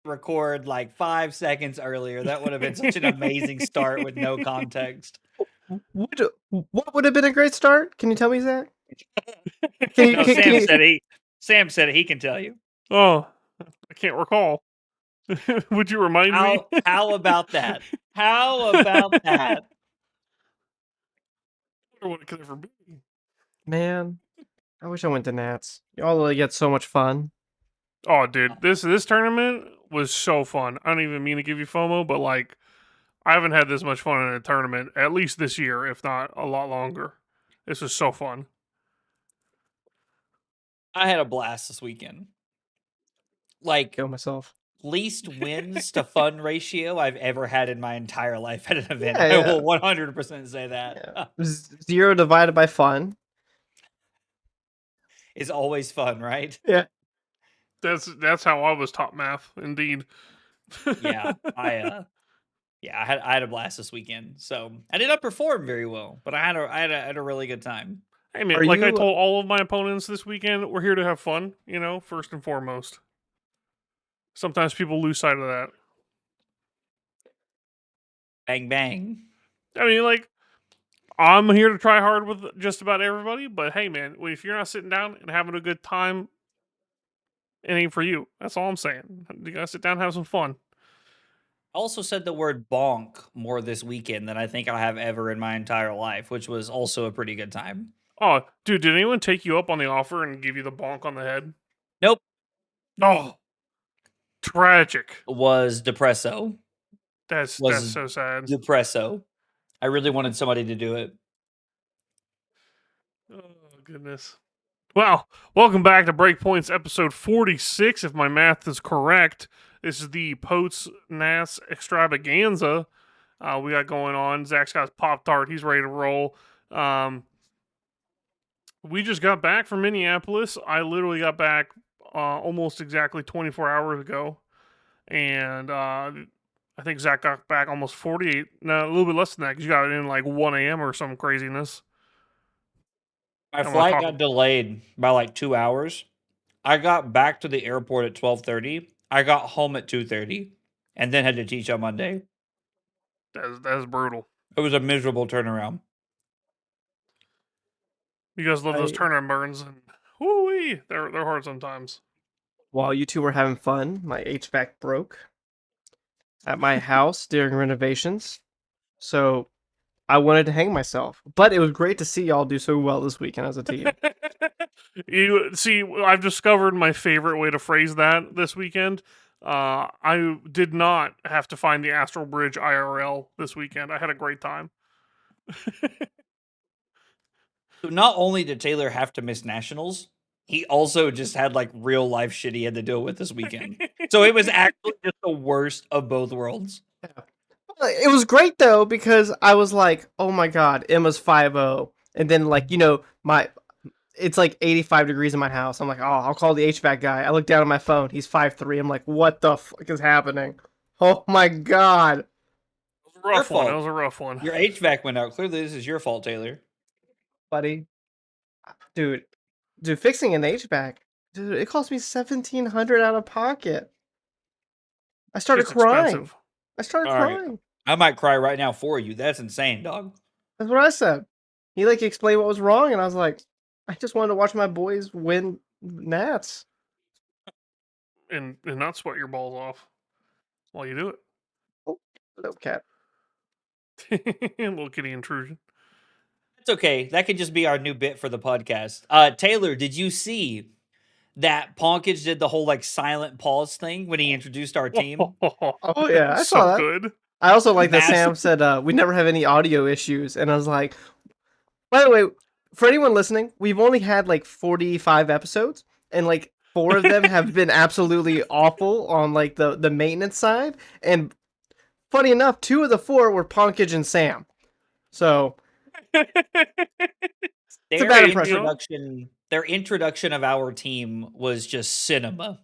record like 5 seconds earlier. That would have been such an amazing start with no context. What would have been a great start? Can you tell me, Zach? No, Sam said it. He can tell you. Oh, I can't recall. Would you remind me? How about that? How about that? I wonder what it could ever be. Man, I wish I went to Nats. Y'all get so much fun. Oh, dude, this tournament was so fun. I don't even mean to give you FOMO, but like, I haven't had this much fun in a tournament, at least this year, if not a lot longer. This was so fun. I had a blast this weekend. Like, Kill myself. Least wins to fun ratio I've ever had in my entire life at an event. Yeah, I will 100% say that. Yeah. 0 divided by fun is always fun, right? Yeah. That's how I was taught math, indeed. Yeah, I had a blast this weekend. So I did not perform very well, but I had a really good time. Hey man, I told all of my opponents this weekend, we're here to have fun, first and foremost. Sometimes people lose sight of that. Bang bang. I mean, I'm here to try hard with just about everybody, but hey man, if you're not sitting down and having a good time, it ain't for you. That's all I'm saying. You gotta sit down and have some fun. I also said the word bonk more this weekend than I think I have ever in my entire life, which was also a pretty good time. Oh, dude, did anyone take you up on the offer and give you the bonk on the head? Nope. Oh, tragic. Was Depresso. That's so sad. Depresso. I really wanted somebody to do it. Oh, goodness. Well, welcome back to Breakpoints episode 46, if my math is correct. This is the Potes Nats extravaganza we got going on. Zach's got his Pop-Tart. He's ready to roll. We just got back from Minneapolis. I literally got back almost exactly 24 hours ago. And I think Zach got back almost 48. No, a little bit less than that because you got it in like 1 a.m. or some craziness. My flight got delayed by like 2 hours. I got back to the airport at 12:30. I got home at 2:30 and then had to teach on Monday. That's brutal. It was a miserable turnaround. You guys love those turnaround burns, and whoo-wee, they're hard sometimes. While you two were having fun, my HVAC broke at my house during renovations, so I wanted to hang myself. But it was great to see y'all do so well this weekend as a team. You see, I've discovered my favorite way to phrase that this weekend. I did not have to find the Astral Bridge IRL this weekend. I had a great time. So not only did Taylor have to miss nationals, he also just had like real life shit he had to deal with this weekend. So it was actually just the worst of both worlds. Yeah. It was great though, because I was like, oh my god, Emma's 5-0. And then it's like 85 degrees in my house. I'm like, oh, I'll call the HVAC guy. I look down at my phone. He's 5-3. I'm like, what the fuck is happening? Oh my god. It was a rough one. It was a rough one. Your HVAC went out. Clearly this is your fault, Taylor. Buddy. Dude, fixing an HVAC, dude, it cost me $1,700 out of pocket. I started crying. Crying. I might cry right now for you. That's insane, dog. That's what I said. He explained what was wrong, and I was like, I just wanted to watch my boys win Nats. And not sweat your balls off while you do it. Oh, little cat. Little kitty intrusion. It's okay. That could just be our new bit for the podcast. Taylor, did you see that Ponkage did the whole silent pause thing when he introduced our team? Oh yeah, I saw that. Good. I also like that Sam said we never have any audio issues, and I was like, by the way, for anyone listening, we've only had 45 episodes, and 4 of them have been absolutely awful on the maintenance side, and funny enough, 2 of the 4 were Ponkage and Sam. So their introduction of our team was just cinema.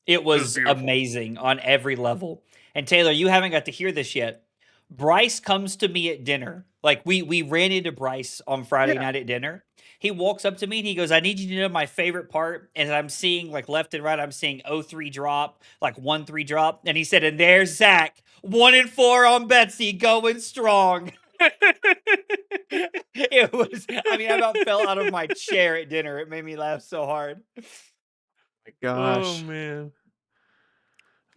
It was amazing on every level. And Taylor, you haven't got to hear this yet. Bryce comes to me at dinner. We ran into Bryce on Friday night at dinner. he walks up to me and he goes, "I need you to know my favorite part." And I'm seeing like left and right, I'm seeing 0-3 drop, like 1-3 drop. And he said, "And there's Zach, 1-4 on Betsy, going strong." It was, I mean, I about fell out of my chair at dinner. It made me laugh so hard. My gosh. Oh man.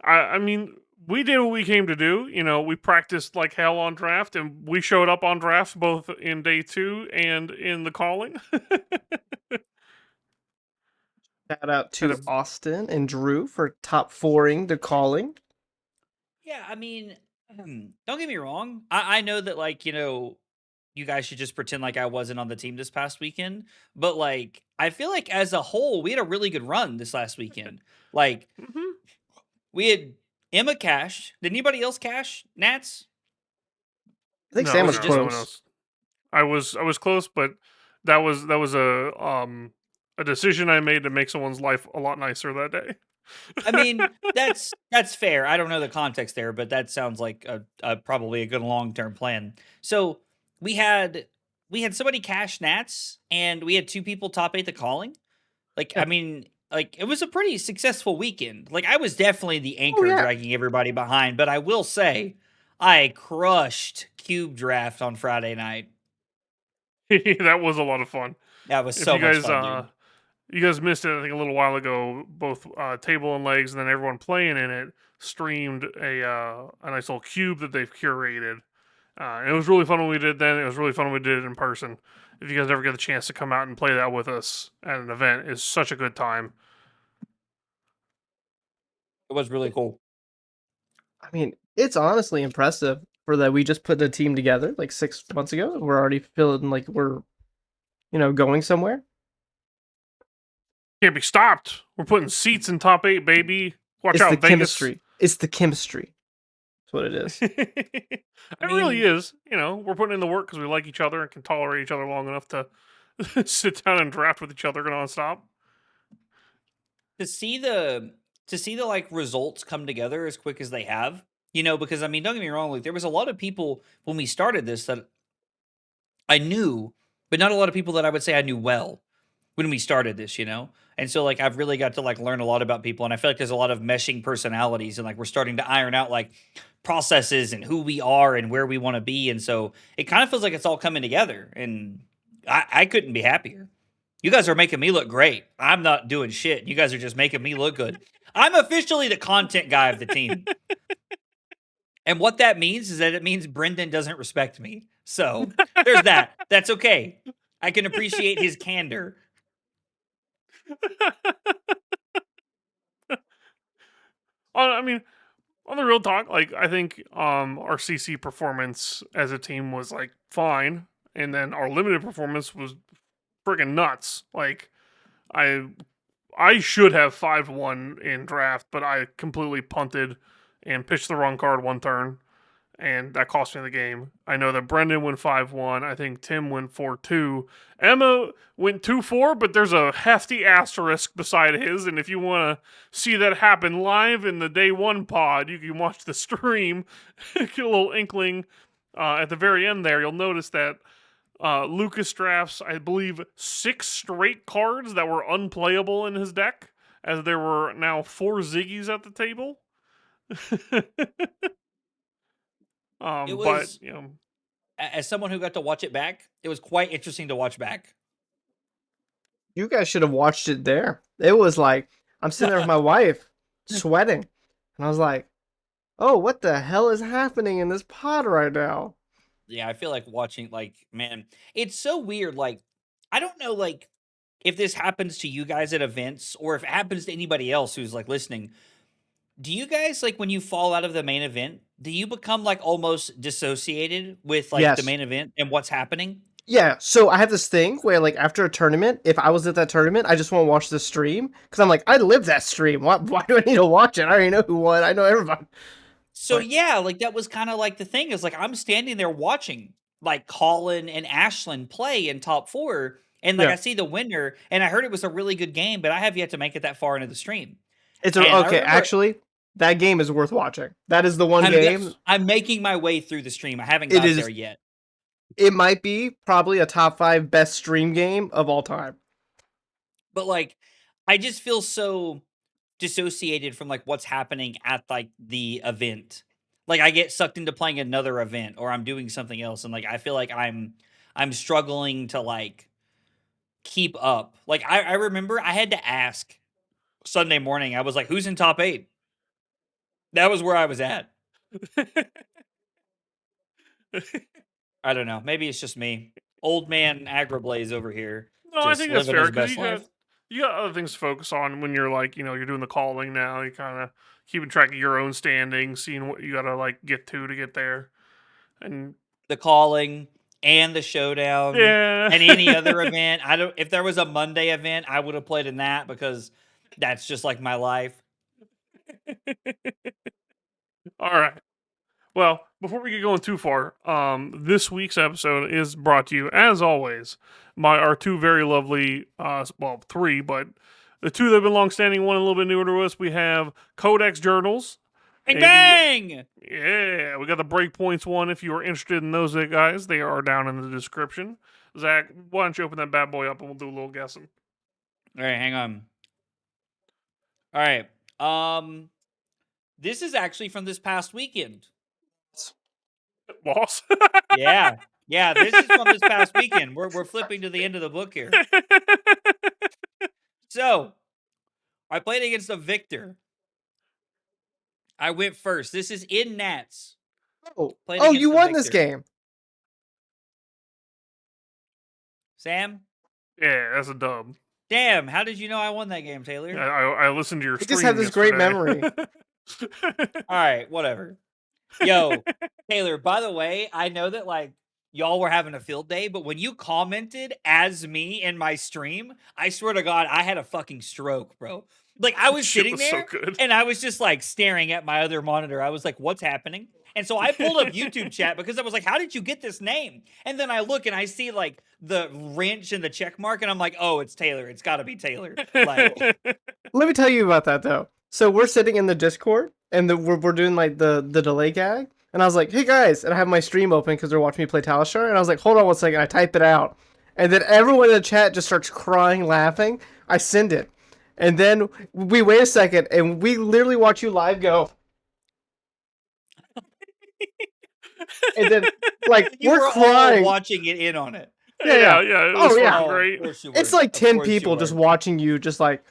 I mean, we did what we came to do. You know, we practiced like hell on draft, and we showed up on drafts both in day 2 and in the calling. Shout out to Austin and Drew for top 4ing the calling. Yeah, I mean, don't get me wrong. I know that, like, you know, you guys should just pretend like I wasn't on the team this past weekend. But, like, I feel like as a whole, we had a really good run this last weekend. Like, we had Emma cash. Did anybody else cash? Nats? I think Sam was close. I was close, but that was a decision I made to make someone's life a lot nicer that day. I mean, that's fair. I don't know the context there, but that sounds like a probably a good long-term plan. So we had somebody cash Nats, and we had 2 people top 8 the calling. Like, I mean, like, it was a pretty successful weekend. Like, I was definitely the anchor dragging everybody behind, but I will say I crushed Cube Draft on Friday night. That was a lot of fun. That was so much fun, dude. You guys missed it, I think, a little while ago. Both Table and Legs, and then everyone playing in it streamed a nice little cube that they've curated. It was really fun when we did then. It was really fun when we did it in person. If you guys ever get the chance to come out and play that with us at an event, it's such a good time. It was really cool. I mean, it's honestly impressive for that we just put a team together like 6 months ago, and we're already feeling like we're, you know, going somewhere. Can't be stopped. We're putting seats in top 8, baby. Watch out, the Vegas. Chemistry. It's the chemistry. That's what it is. It really is. You know, we're putting in the work because we like each other and can tolerate each other long enough to sit down and draft with each other nonstop. To see the like results come together as quick as they have, you know, because I mean, don't get me wrong, like there was a lot of people when we started this that I knew, but not a lot of people that I would say I knew well when we started this, you know? And so like I've really got to like learn a lot about people, and I feel like there's a lot of meshing personalities, and like we're starting to iron out like processes and who we are and where we want to be. And so it kind of feels like it's all coming together, and I couldn't be happier. You guys are making me look great. I'm not doing shit. You guys are just making me look good. I'm officially the content guy of the team. And what that means is that it means Brendan doesn't respect me. So there's that. That's okay. I can appreciate his candor. I mean, on the real talk, like I think our CC performance as a team was like fine, and then our limited performance was friggin' nuts. Like I should have 5-1 in draft, but I completely punted and pitched the wrong card one turn, and that cost me the game. I know that Brendan went 5-1. I think Tim went 4-2. Emma went 2-4, but there's a hefty asterisk beside his, and if you want to see that happen live in the day 1 pod, you can watch the stream, get a little inkling at the very end there. You'll notice that Lucas drafts, I believe, 6 straight cards that were unplayable in his deck, as there were now 4 Ziggies at the table. It was, but you know, as someone who got to watch it back, it was quite interesting to watch back. You guys should have watched it there. It was like, I'm sitting there with my wife, sweating. And I was like, oh, what the hell is happening in this pod right now? Yeah, I feel like watching, like, man, it's so weird. Like, I don't know, like, if this happens to you guys at events or if it happens to anybody else who's, like, listening. Do you guys, like, when you fall out of the main event, do you become, like, almost dissociated with, like, the main event and what's happening? Yeah, so I have this thing where, like, after a tournament, if I was at that tournament, I just want to watch the stream. Because I'm like, I live that stream. Why do I need to watch it? I already know who won. I know everybody. So, yeah, like, that was kind of like the thing is, like, I'm standing there watching, like, Colin and Ashlyn play in top 4. And, like, I see the winner, and I heard it was a really good game, but I have yet to make it that far into the stream. Okay, actually, that game is worth watching. That is the one game. I'm making my way through the stream. I haven't got there yet. it might be probably a top 5 best stream game of all time. But like, I just feel so dissociated from like what's happening at like the event. Like I get sucked into playing another event or I'm doing something else and like I feel like I'm struggling to like keep up. Like I remember I had to ask Sunday morning, I was like, who's in top 8? That was where I was at. I don't know. Maybe it's just me. Old man Agrablaze over here. No, I Just think that's living fair his because best life. you got other things to focus on when you're like, you're doing the calling now. You kind of keeping track of your own standing, seeing what you got to like get to get there, and The calling and the showdown yeah, and any other event. I don't if there was a Monday event, I would have played in that because that's just like my life. All right. Well, before we get going too far, this week's episode is brought to you, as always, by our two very lovely, well, three, but the two that have been long-standing, one a little bit newer to us. We have Codex Journals. Bang If bang! Yeah, we got the Breakpoints one. If you are interested in those guys, they are down in the description. Zach, why don't you open that bad boy up and we'll do a little guessing. All right, hang on. All right. This is actually from this past weekend. Loss. Yeah. Yeah, this is from this past weekend. We're flipping to the end of the book here. So, I played against a victor. I went first. This is in Nats. Oh, Played oh against you the won this victor. game. Sam? Yeah, that's a dub. Damn, how did you know I won that game, Taylor? I listened to your You stream just have this great yesterday. memory. All right, whatever. Yo, Taylor, by the way, I know that like y'all were having a field day, but when you commented as me in my stream, I swear to God, I had a fucking stroke, bro. Like I was Shit sitting was so there good. and I was just like staring at my other monitor. I was like, what's happening? And so I pulled up YouTube chat because I was like, how did you get this name? And then I look and I see like the wrench and the check mark, and I'm like, oh, it's Taylor. It's gotta be Taylor. Like, Let me tell you about that though. So we're sitting in the Discord and we're doing like the delay gag, and I was like, "Hey guys," and I have my stream open because they're watching me play Talishar, and I was like, "Hold on one second," I type it out, and then everyone in the chat just starts crying, laughing. I send it, and then we wait a second, and we literally watch you live go, and then like you we're were crying. all watching it in on it. Yeah. It was Oh, yeah. fucking Oh, great. of course you It's were. like Of 10 course you people just were. watching you, just like.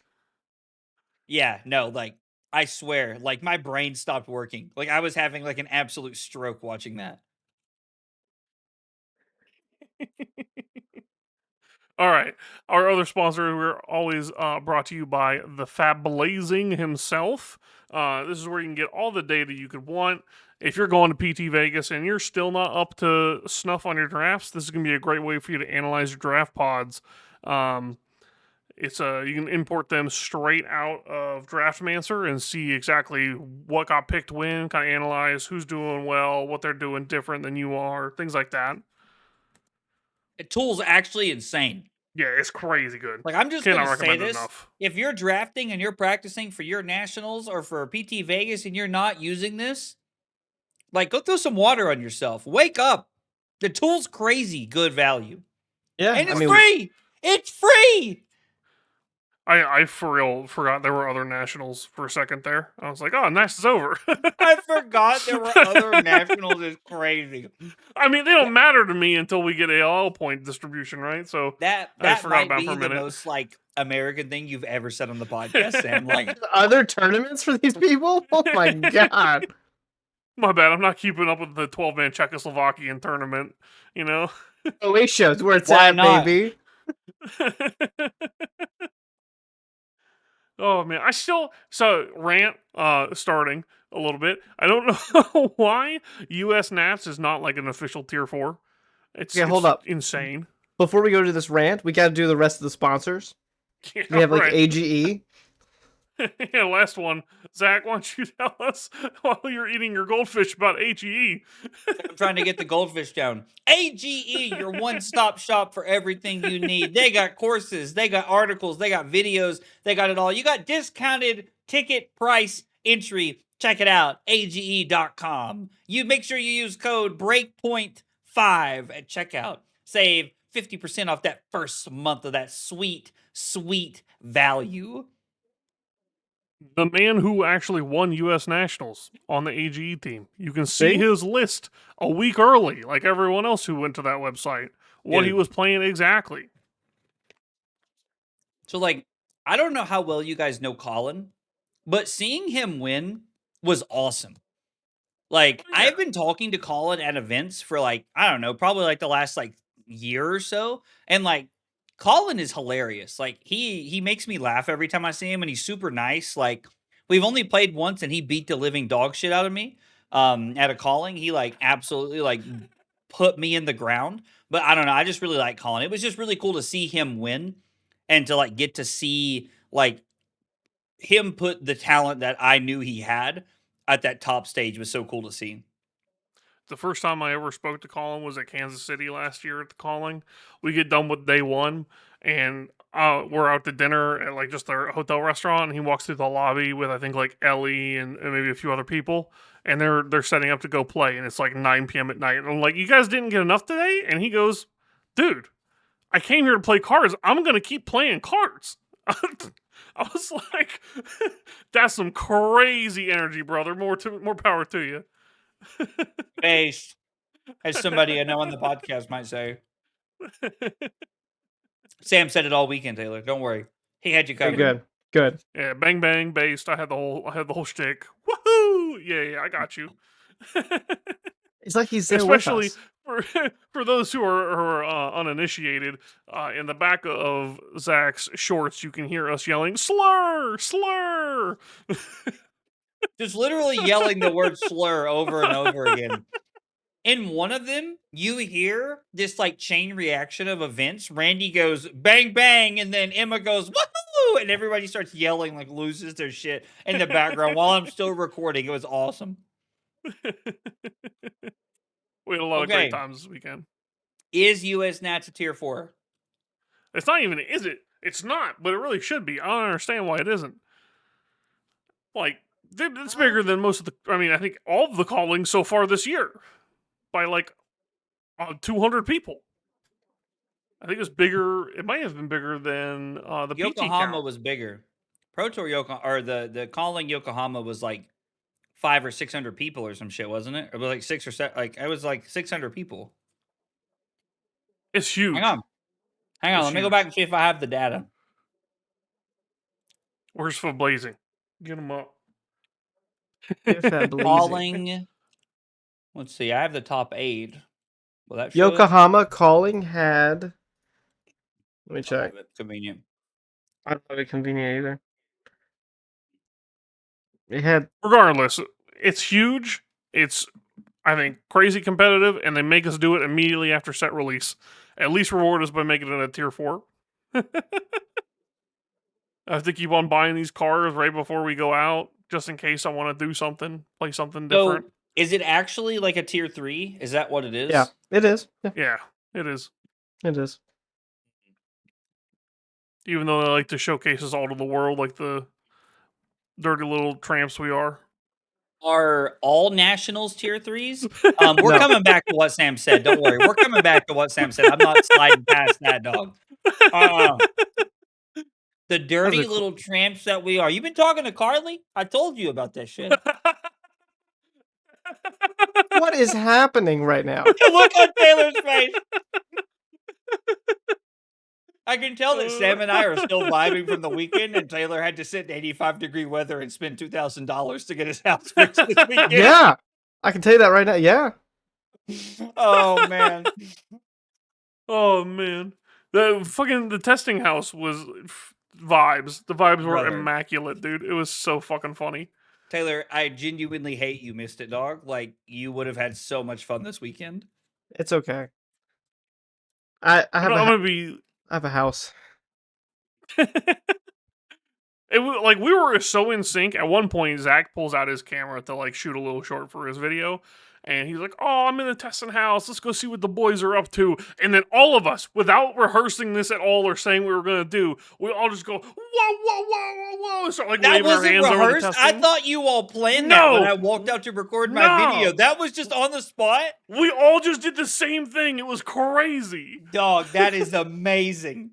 Yeah, no, like I swear, like my brain stopped working. Like I was having like an absolute stroke watching that. All right. Our other sponsor, we're always brought to you by the Fablazing himself. This is where you can get all the data you could want. If you're going to PT Vegas and you're still not up to snuff on your drafts, this is going to be a great way for you to analyze your draft pods. It's you can import them straight out of Draftmancer and see exactly what got picked when, kind of analyze who's doing well, what they're doing different than you are, things like that. The tool's actually insane. Yeah, it's crazy good. Like I'm just Cannot gonna say recommend it this: enough. if you're drafting and you're practicing for your nationals or for PT Vegas and you're not using this, like go throw some water on yourself. Wake up. The tool's crazy good value. Yeah, And it's I mean, free. It's free. I for real forgot there were other nationals for a second there. I was like, oh, nice, is over. I forgot there were other nationals. It's crazy. I mean, they don't matter to me until we get AL point distribution, right? So That I just forgot might about it be for a the minute. most like American thing you've ever said on the podcast, Sam. Like other tournaments for these people? Oh my god. My bad, I'm not keeping up with the 12-man Czechoslovakian tournament, you know? OA shows where it's Why at, not? baby. Oh man, rant starting a little bit. I don't know why US Nats is not like an official tier 4. It's Hold up. insane. Before we go to this rant, we got to do the rest of the sponsors. Yeah, We have like right. AGE. Yeah, last one. Zach, why don't you tell us while you're eating your goldfish about AGE? I'm trying to get the goldfish down. AGE, your one-stop shop for everything you need. They got courses, they got articles, they got videos, they got it all. You got discounted ticket price entry. Check it out, age.com. You make sure you use code BREAKPOINT5 5 at checkout. Save 50% off that first month of that sweet, sweet value. The man who actually won U.S. Nationals on the AGE team. You can see See? his list a week early, like everyone else who went to that website, what he Dude. was playing exactly. So, like, I don't know how well you guys know Colin, but seeing him win was awesome. Like, Oh, yeah. I've been talking to Colin at events for, like, I don't know, probably, like, the last, like, year or so, and, like, Colin is hilarious. Like, he makes me laugh every time I see him, and he's super nice. Like, we've only played once, and he beat the living dog shit out of me, at a calling. He, like, absolutely, like, put me in the ground, but I don't know, I just really like Colin. It was just really cool to see him win and to, like, get to see, like, him put the talent that I knew he had at that top stage was so cool to see. The first time I ever spoke to Colin was at Kansas City last year at the calling. We get done with day one, and we're out to dinner at like just their hotel restaurant. And he walks through the lobby with I think like Ellie and maybe a few other people, and they're setting up to go play. And it's like 9 p.m. at night. And I'm like, "You guys didn't get enough today?" And he goes, "Dude, I came here to play cards. I'm gonna keep playing cards." I was like, "That's some crazy energy, brother. More power to you." Based, as somebody I know on the podcast might say. Sam said it all weekend, Taylor. Don't worry. He had you Okay, covered. good. Yeah, bang bang based. I had the whole shtick. Woohoo! Yeah, I got you. It's like he's there Especially with us. for those who are uninitiated, in the back of Zach's shorts, you can hear us yelling "slur, slur." Just literally yelling the word slur over and over again. In one of them, you hear this like chain reaction of events. Randy goes bang bang, and then Emma goes woohoo, and everybody starts yelling like loses their shit in the background while I'm still recording. It was awesome. We had a lot of great Okay, times this weekend. is US Nats a tier 4? It's not even, is it? It's not, but it really should be. I don't understand why it isn't. Like, it's bigger than most of the. I mean, I think all of the callings so far this year by like 200 people. I think it's bigger. It might have been bigger than the PT Yokohama count. was bigger. Pro Tour Yokohama, or the calling Yokohama was like 500 or 600 people or some shit, wasn't it? It was like 6 or 7. Like it was like 600 people. It's huge. Hang on. Let me go back and see if I have the data. Where's Foot Blazing? Get him up. If that blazing. Calling. Let's see. I have the top 8. Will that show it? Yokohama calling had. Let me I check. have it. Convenient. I don't have it convenient either. It had. Regardless, it's huge. It's, I think, crazy competitive, and they make us do it immediately after set release. At least reward us by making it a tier 4. I have to keep on buying these cars right before we go out, just in case I want to do something, play something different. So, is it actually like a tier 3? Is that what it is? Yeah, it is. Yeah, it is. It is. Even though they like to showcase us all to the world like the dirty little tramps we are. Are all nationals tier 3s? We're No. coming back to what Sam said. Don't worry. We're coming back to what Sam said. I'm not sliding past that, dog. The dirty little tramps that we are. You've been talking to Carly? I told you about that shit. What is happening right now? Look on Taylor's face. I can tell that Sam and I are still vibing from the weekend, and Taylor had to sit in 85-degree weather and spend $2,000 to get his house fixed this weekend. Yeah, I can tell you that right now. Yeah. Oh man. Oh man, the testing house was vibes. The vibes were Brother. immaculate, dude. It was so fucking funny. Taylor, I genuinely hate you missed it, dog. Like you would have had so much fun this weekend. It's okay. I have I'm gonna be. I have a house. Like we were so in sync. At one point, Zach pulls out his camera to like shoot a little short for his video, and he's like, "Oh, I'm in the testing house. Let's go see what the boys are up to." And then all of us, without rehearsing this at all or saying what we were gonna do, we all just go, "Whoa, whoa, whoa, whoa, whoa!" And start like That waving our wasn't hands over the rehearsed. testing. I thought you all planned that when No! I walked out to record my video. That was just on the spot. We all just did the same thing. It was crazy. Dog, that is amazing.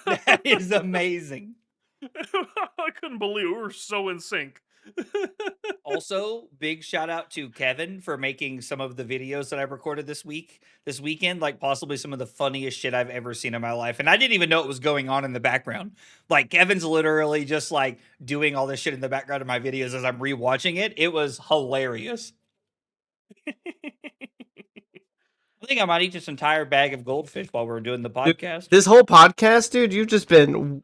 That is amazing. I couldn't believe it. We were so in sync. Also, big shout out to Kevin for making some of the videos that I recorded this weekend, like possibly some of the funniest shit I've ever seen in my life. And I didn't even know it was going on in the background. Like Kevin's literally just like doing all this shit in the background of my videos as I'm rewatching it. It was hilarious. I think I might eat this entire bag of goldfish while we're doing the podcast. This whole podcast, dude, you've just been.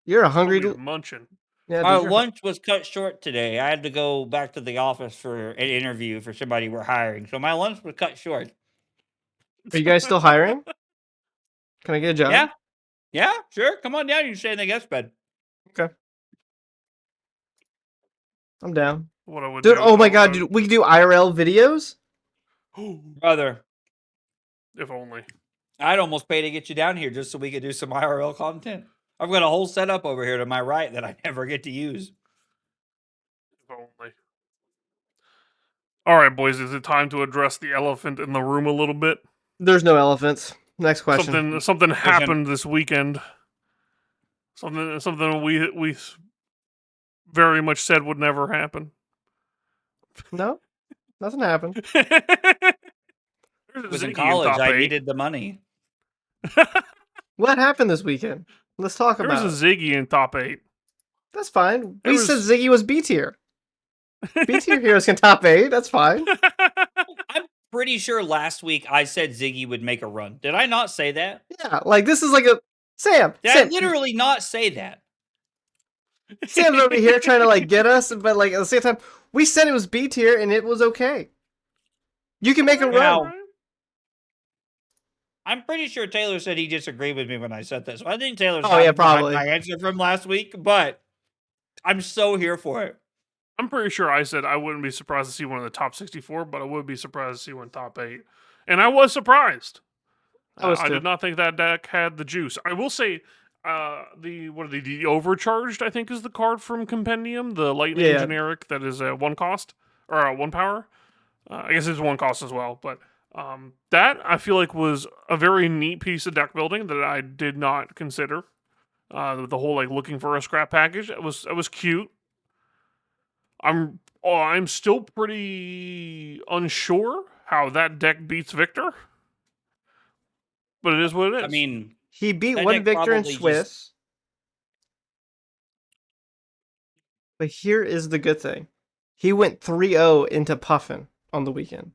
You're a hungry. Munching. Yeah, Our dude, lunch was cut short today. I had to go back to the office for an interview for somebody we're hiring. So my lunch was cut short. Are you guys still hiring? Can I get a job? Yeah. Yeah, sure. Come on down. You can stay in the guest bed. Okay. I'm down. What I would Dude, do, oh my god, dude, we could do IRL videos? Brother, if only. I'd almost pay to get you down here just so we could do some IRL content. I've got a whole setup over here to my right that I never get to use. If only. All right, boys, is it time to address the elephant in the room a little bit? There's no elephants. Next question. Something happened this weekend. Something we very much said would never happen. No? Nothing happened. I was in college. I needed the money. What happened this weekend? Let's talk about it. There was a Ziggy in top 8. That's fine. We said Ziggy was B tier. B tier heroes can top 8. That's fine. I'm pretty sure last week I said Ziggy would make a run. Did I not say that? Yeah, like this is like a Sam. Did Sam, I literally not say that? Sam's over here trying to like get us, but like at the same time, we said it was B tier and it was okay. You can make a run. I'm pretty sure Taylor said he disagreed with me when I said this. So I think Taylor's probably my answer from last week, but I'm so here for it. I'm pretty sure I said I wouldn't be surprised to see one of the top 64, but I would be surprised to see one top 8. And I was surprised. I did not think that deck had the juice. I will say, the Overcharged, I think, is the card from Compendium, the Lightning generic that is 1 cost, or 1 power. I guess it's 1 cost as well, but that I feel like was a very neat piece of deck building that I did not consider. The whole like looking for a scrap package, it was cute. I'm still pretty unsure how that deck beats Victor, but it is what it is. I mean, he beat one Victor in Swiss. But here is the good thing. He went 3-0 into Puffin on the weekend.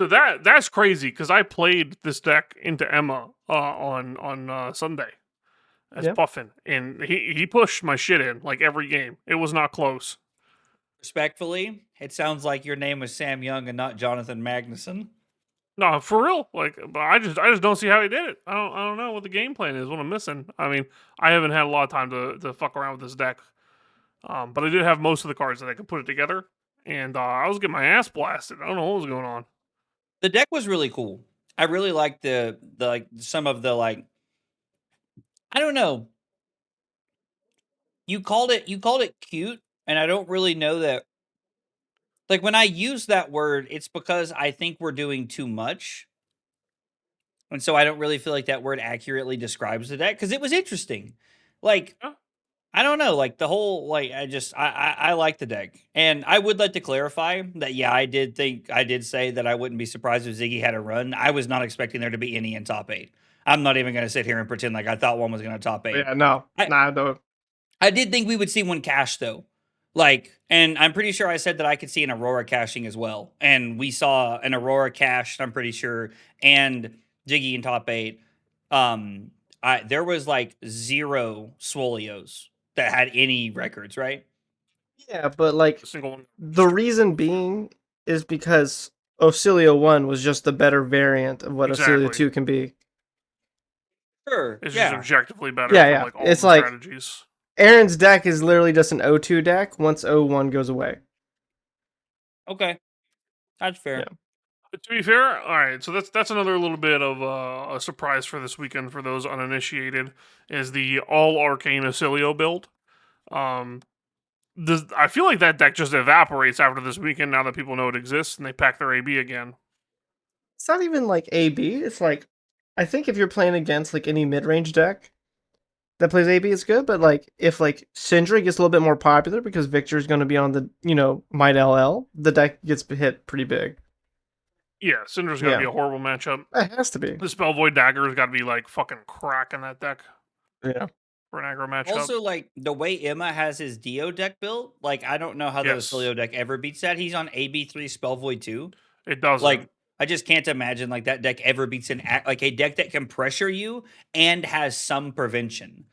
So that's crazy because I played this deck into Emma on Sunday as Puffin, and he pushed my shit in like every game. It was not close. Respectfully, it sounds like your name was Sam Young and not Jonathan Magnuson. No, for real. Like, but I just don't see how he did it. I don't know what the game plan is. What I'm missing. I mean, I haven't had a lot of time to fuck around with this deck, but I did have most of the cards that I could put it together, and I was getting my ass blasted. I don't know what was going on. The deck was really cool. I really liked the like some of the like. I don't know. You called it cute, and I don't really know that. Like when I use that word, it's because I think we're doing too much. And so I don't really feel like that word accurately describes the deck because it was interesting. Like, I don't know, like the whole, like, I like the deck. And I would like to clarify that, yeah, I did say that I wouldn't be surprised if Ziggy had a run. I was not expecting there to be any in top 8. I'm not even going to sit here and pretend like I thought one was going to top 8. Yeah, no. I did think we would see one cash though. Like, and I'm pretty sure I said that I could see an Aurora caching as well. And we saw an Aurora cache, I'm pretty sure, and Ziggy in top 8. There was like 0 Swolios that had any records, right? Yeah, but like the reason being is because Oscilio 1 was just the better variant of what Oscilio 2 can be. Sure. It's just Yeah. objectively better Yeah, from yeah. like all It's the like strategies. Aaron's deck is literally just an O2 deck once O1 goes away. Okay. That's fair. Yeah. But to be fair, all right. So that's another little bit of a surprise for this weekend for those uninitiated. Is the all Arcane Oscilio build. Um, I feel like that deck just evaporates after this weekend now that people know it exists and they pack their AB again. It's not even like AB. It's like, I think if you're playing against like any mid range deck that plays AB, it's good. But like if like Sindri gets a little bit more popular because Victor's going to be on the Might LL, the deck gets hit pretty big. Yeah, Cinder's gonna be Yeah. a horrible matchup. It has to be. The Spell Void Dagger's got to be like fucking cracking that deck Yeah. for an aggro matchup. Also, like the way Emma has his Dio deck built, like I don't know how the Yes. Oscilio deck ever beats that. He's on AB3 Spell Void too. It doesn't. Like I just can't imagine like that deck ever beats like a deck that can pressure you and has some prevention.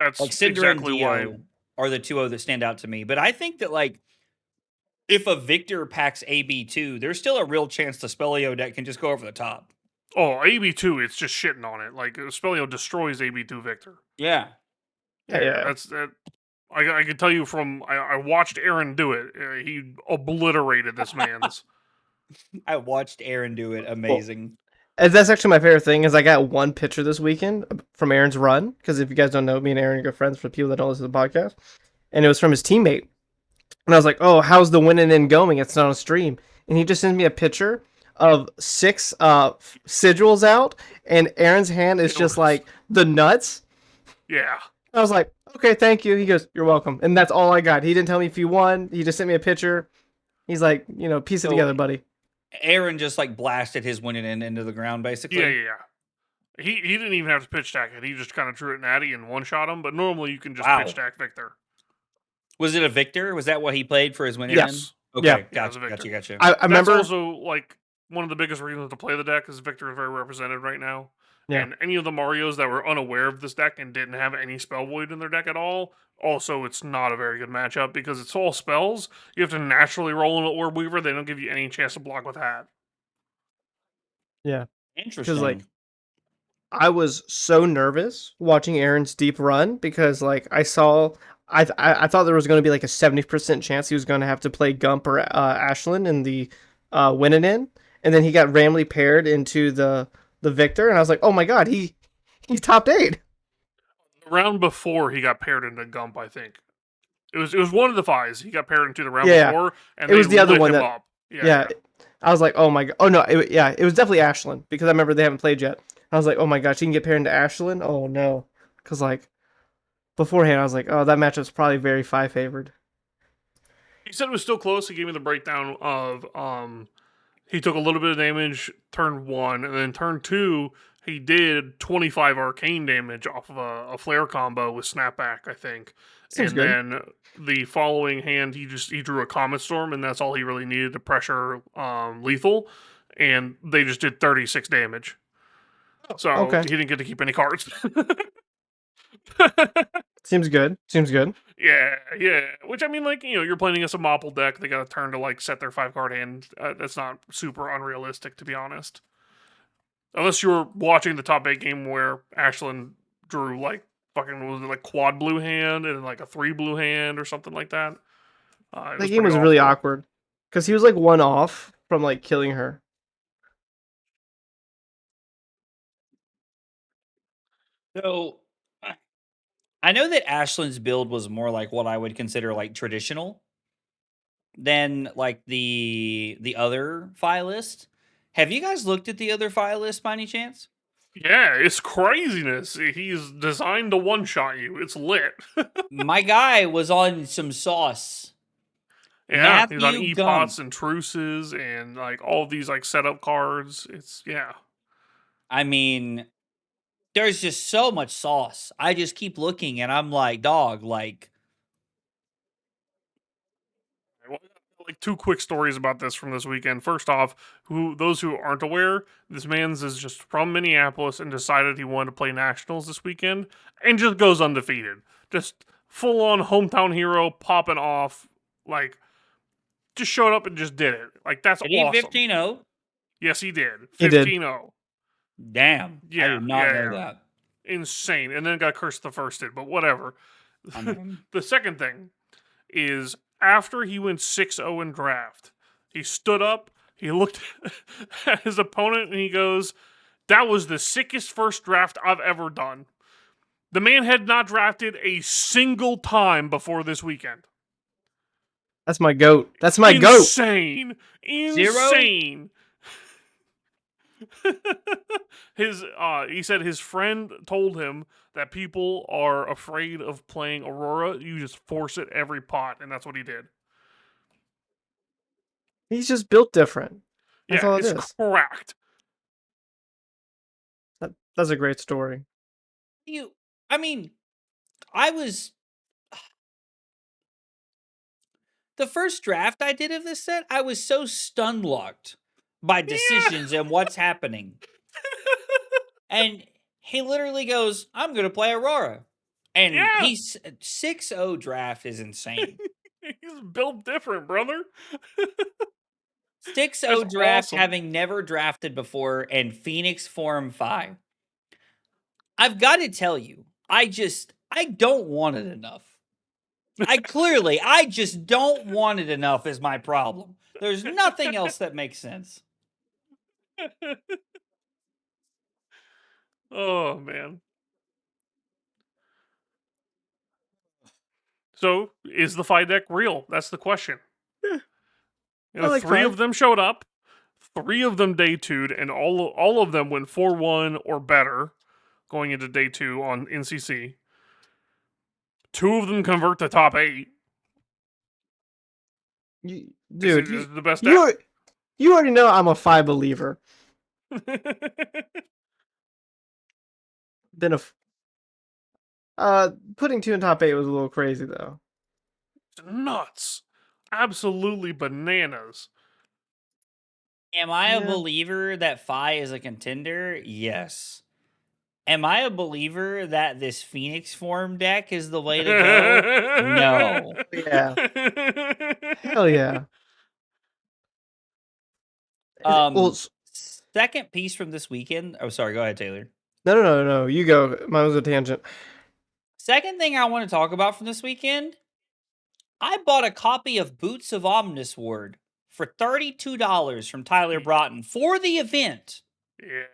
That's Like Cinder exactly and Dio why. are the two that stand out to me. But I think that like if a Victor packs AB2, there's still a real chance the Spellio deck can just go over the top. Oh, AB2, it's just shitting on it. Like Spellio destroys AB2 Victor. Yeah. Yeah. That's that. I can tell you from I watched Aaron do it. He obliterated this man's. I watched Aaron do it. Amazing. And that's actually my favorite thing is I got one picture this weekend from Aaron's run, because if you guys don't know, me and Aaron are good friends for the people that don't listen to the podcast. And it was from his teammate. And I was like, oh, how's the winning in going? It's not on stream. And he just sent me a picture of 6 sigils out, and Aaron's hand is just like the nuts. Yeah. I was like, okay, thank you. He goes, you're welcome. And that's all I got. He didn't tell me if he won. He just sent me a picture. He's like, piece it together, buddy. Aaron just like blasted his winning end into the ground, basically. Yeah. He didn't even have to pitch stack it. He just kind of drew it natty and one shot him. But normally you can just pitch stack Victor. Was it a Victor? Was that what he played for his winning Yes. end? Okay, Yeah. Gotcha. I remember. That's also like one of the biggest reasons to play the deck is Victor is very represented right now. Yeah. And any of the Marios that were unaware of this deck and didn't have any Spell Void in their deck at all, also it's not a very good matchup because it's all spells. You have to naturally roll an Orb Weaver. They don't give you any chance to block with that. Yeah. Interesting. Because like, I was so nervous watching Aaron's deep run because like I thought there was going to be like a 70% chance he was going to have to play Gump or Ashlyn in the winning in, and then he got randomly paired into the Victor, and I was like, oh my god, he's top 8. The round before he got paired into Gump, I think. It was one of the fives. He got paired into the round before, and it was the other one him that up. Yeah. I was like, oh my god. Oh no, it was definitely Ashlyn because I remember they haven't played yet. I was like, oh my gosh, he can get paired into Ashlyn? Oh no. Because like, beforehand, I was like, oh, that matchup's probably very 5 favored. He said it was still close. He gave me the breakdown of he took a little bit of damage turn 1, and then turn 2, he did 25 arcane damage off of a flare combo with snapback, I think. Seems and good. Then the following hand, he drew a Comet Storm, and that's all he really needed to pressure lethal, and they just did 36 damage. So he didn't get to keep any cards. Seems good. Yeah. Which I mean, like, you're playing against a Mopple deck. They got a turn to like set their 5-card hand. That's not super unrealistic, to be honest. Unless you were watching the top 8 game where Ashlyn drew like fucking was it like quad blue hand and like a 3 blue hand or something like that. That game was really awkward because he was like 1 off from like killing her. So I know that Ashlyn's build was more like what I would consider like traditional than like the other file list. Have you guys looked at the other file list by any chance? Yeah, it's craziness. He's designed to one-shot you. It's lit. My guy was on some sauce. Yeah, he's on Matthew E-Pots and Truces and like all these like setup cards. It's I mean, there's just so much sauce. I just keep looking and I'm like, dog, like. Like 2 quick stories about this from this weekend. First off, those who aren't aware, this man's is just from Minneapolis and decided he wanted to play nationals this weekend and just goes undefeated. Just full on hometown hero popping off, like just showed up and just did it. Like that's awesome. 15-0. Yes, he did. He did. 15-0. Damn. Yeah, I did not know yeah. that. insane, and then got cursed the first hit, but whatever. The second thing is after he went 6-0 in draft, he stood up, he looked at his opponent, and he goes, "That was the sickest first draft I've ever done." The man had not drafted a single time before this weekend. That's my goat. That's my goat. Insane. Insane. He said his friend told him that people are afraid of playing Aurora. You just force it every pot, and that's what he did. He's just built different. That's all it it's is. cracked. That's a great story. The first draft I did of this set, I was so stun-locked by decisions and what's happening. And he literally goes, "I'm going to play Aurora." And he's 6-0 draft is insane. He's built different, brother. 6-0 draft, awesome. having never drafted before, and Phoenix Form 5. I've got to tell you, I don't want it enough. I just don't want it enough is my problem. There's nothing else that makes sense. Oh, man. So, is the Phi deck real? That's the question. Three of them showed up. 3 of them day 2'd, and all of them went 4-1 or better going into day 2 on NCC. 2 of them convert to top 8. Dude, the best deck? You already know I'm a Phi believer. Putting 2 in top 8 was a little crazy though. It's nuts. Absolutely bananas. Am I a believer that Phi is a contender? Yes. Am I a believer that this Phoenix Form deck is the way to go? No. Yeah. Hell yeah. Second piece from this weekend. Oh, sorry. Go ahead, Taylor. No. You go. Mine was a tangent. Second thing I want to talk about from this weekend. I bought a copy of Boots of Omnisword for $32 from Tyler Broughton for the event. Yeah.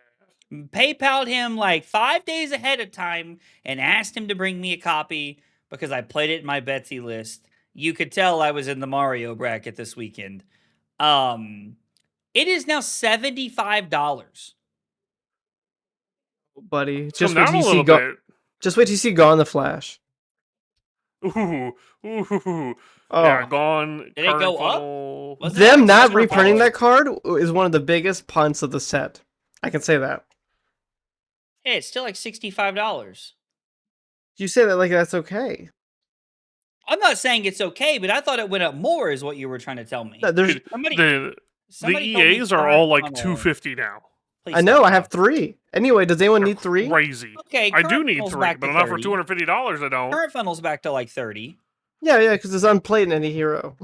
PayPal'd him like 5 days ahead of time and asked him to bring me a copy because I played it in my Betsy list. You could tell I was in the Mario bracket this weekend. It is now $75. Buddy, just wait till you see Gone the Flash. Ooh. Yeah, Gone. Did it go up? Them not reprinting that card is one of the biggest punts of the set. I can say that. Hey, it's still like $65. You say that like that's okay. I'm not saying it's okay, but I thought it went up more is what you were trying to tell me. No, the EAs are all like $250 now. I know, I have 3. Anyway, does anyone need 3? Crazy. Okay, I do need 3, but not for $250, I don't. Current funnel's back to like 30. Yeah, because it's unplayed in any hero.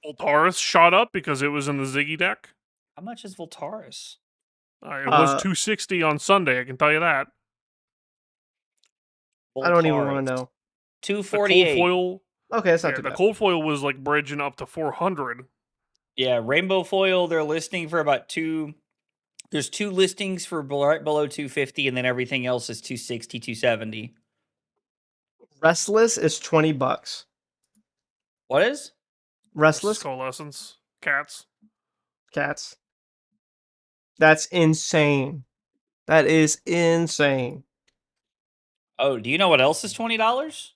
Voltaris shot up because it was in the Ziggy deck. How much is Voltaris? It was $260 on Sunday, I can tell you that. Voltaris. I don't even want to know. $248. Foil, okay, that's not too bad. The cold foil was like bridging up to $400. Yeah, rainbow foil, they're listing for about 2. There's 2 listings for right below $250, and then everything else is $260, $270. Restless is $20. What is? Restless? Coalescence. Cats. That's insane. That is insane. Oh, do you know what else is $20?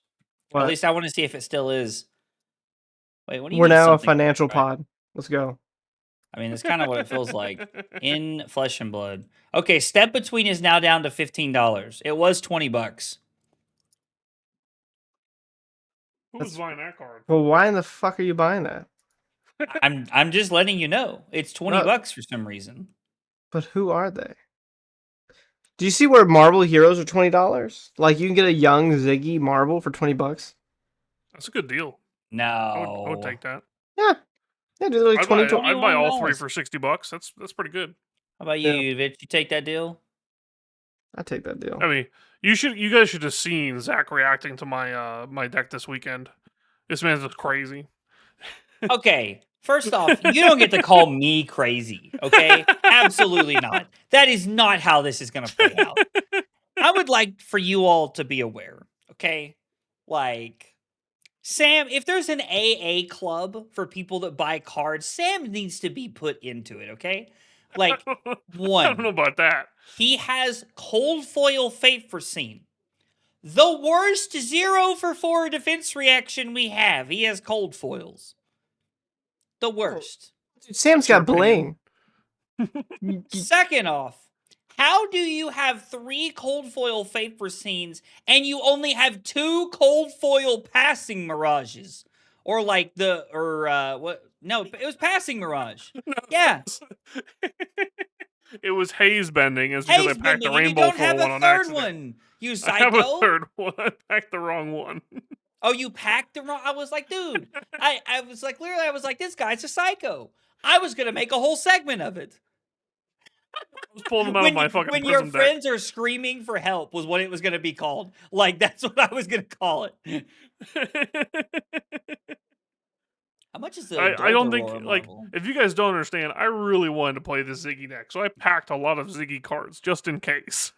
What? At least I want to see if it still is. Wait, what do you We're mean now a something financial different? pod. Let's go. I mean, it's kind of what it feels like in Flesh and Blood. Okay, Step Between is now down to $15. It was $20. Who's buying that card? Well, why in the fuck are you buying that? I'm just letting you know. It's $20 for some reason. But who are they? Do you see where Marvel heroes are $20? Like you can get a young Ziggy Marvel for $20. That's a good deal. No, I would take that. Yeah, dude, like I'd buy all 3 for $60. That's pretty good. How about you, Vitch? You take that deal? I take that deal. I mean, you guys should have seen Zach reacting to my my deck this weekend. This man's just crazy. Okay, first off, you don't get to call me crazy, okay? Absolutely not. That is not how this is going to play out. I would like for you all to be aware, okay? Like, Sam, if there's an AA club for people that buy cards, Sam needs to be put into it, okay? Like, I don't know one, about that. he has cold foil Fate for Scene. The worst 0 for 4 defense reaction we have. He has cold foils. The worst. Dude, Sam's Your got Bling. Second off, how do you have 3 cold foil Fate for Scenes and you only have 2 cold foil Passing Mirages? Or like what? No, it was Passing Mirage. Yeah. It was haze bending, as because I Haze packed the bending, and you rainbow don't full have one a on third accident. one. You I have a psycho. third one. I packed the wrong one. Oh, you packed the wrong. I was like, dude. I was like, literally, I was like, this guy's a psycho. I was gonna make a whole segment of it. I was pulling them out of my fucking when your prism deck. friends are screaming for help was what it was gonna be called. Like that's what I was gonna call it. How much is the I don't think, Aurora like, Marvel? if you guys don't understand, I really wanted to play this Ziggy deck, so I packed a lot of Ziggy cards just in case.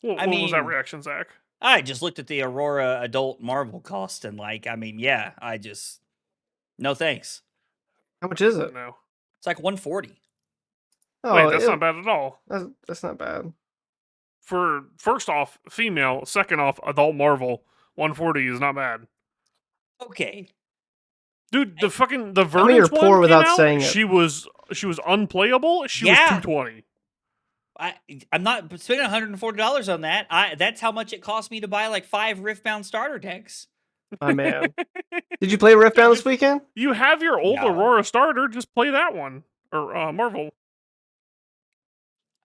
What was that mean, reaction, Zach? I just looked at the Aurora adult Marvel cost and yeah, no thanks. How much is it? No. It's like 140. Oh, Wait, that's not bad at all. That's not bad. For first off, female. Second off, adult Marvel. 140 is not bad. Okay. Dude, the I Verdant mean, you're one poor came without out, saying it. She was unplayable. She was Yeah. 220. I'm not spending $140 on that. That's how much it cost me to buy like 5 Riftbound starter decks. My man. Did you play Riftbound this weekend? You have your old No. Aurora starter. Just play that one or Marvel.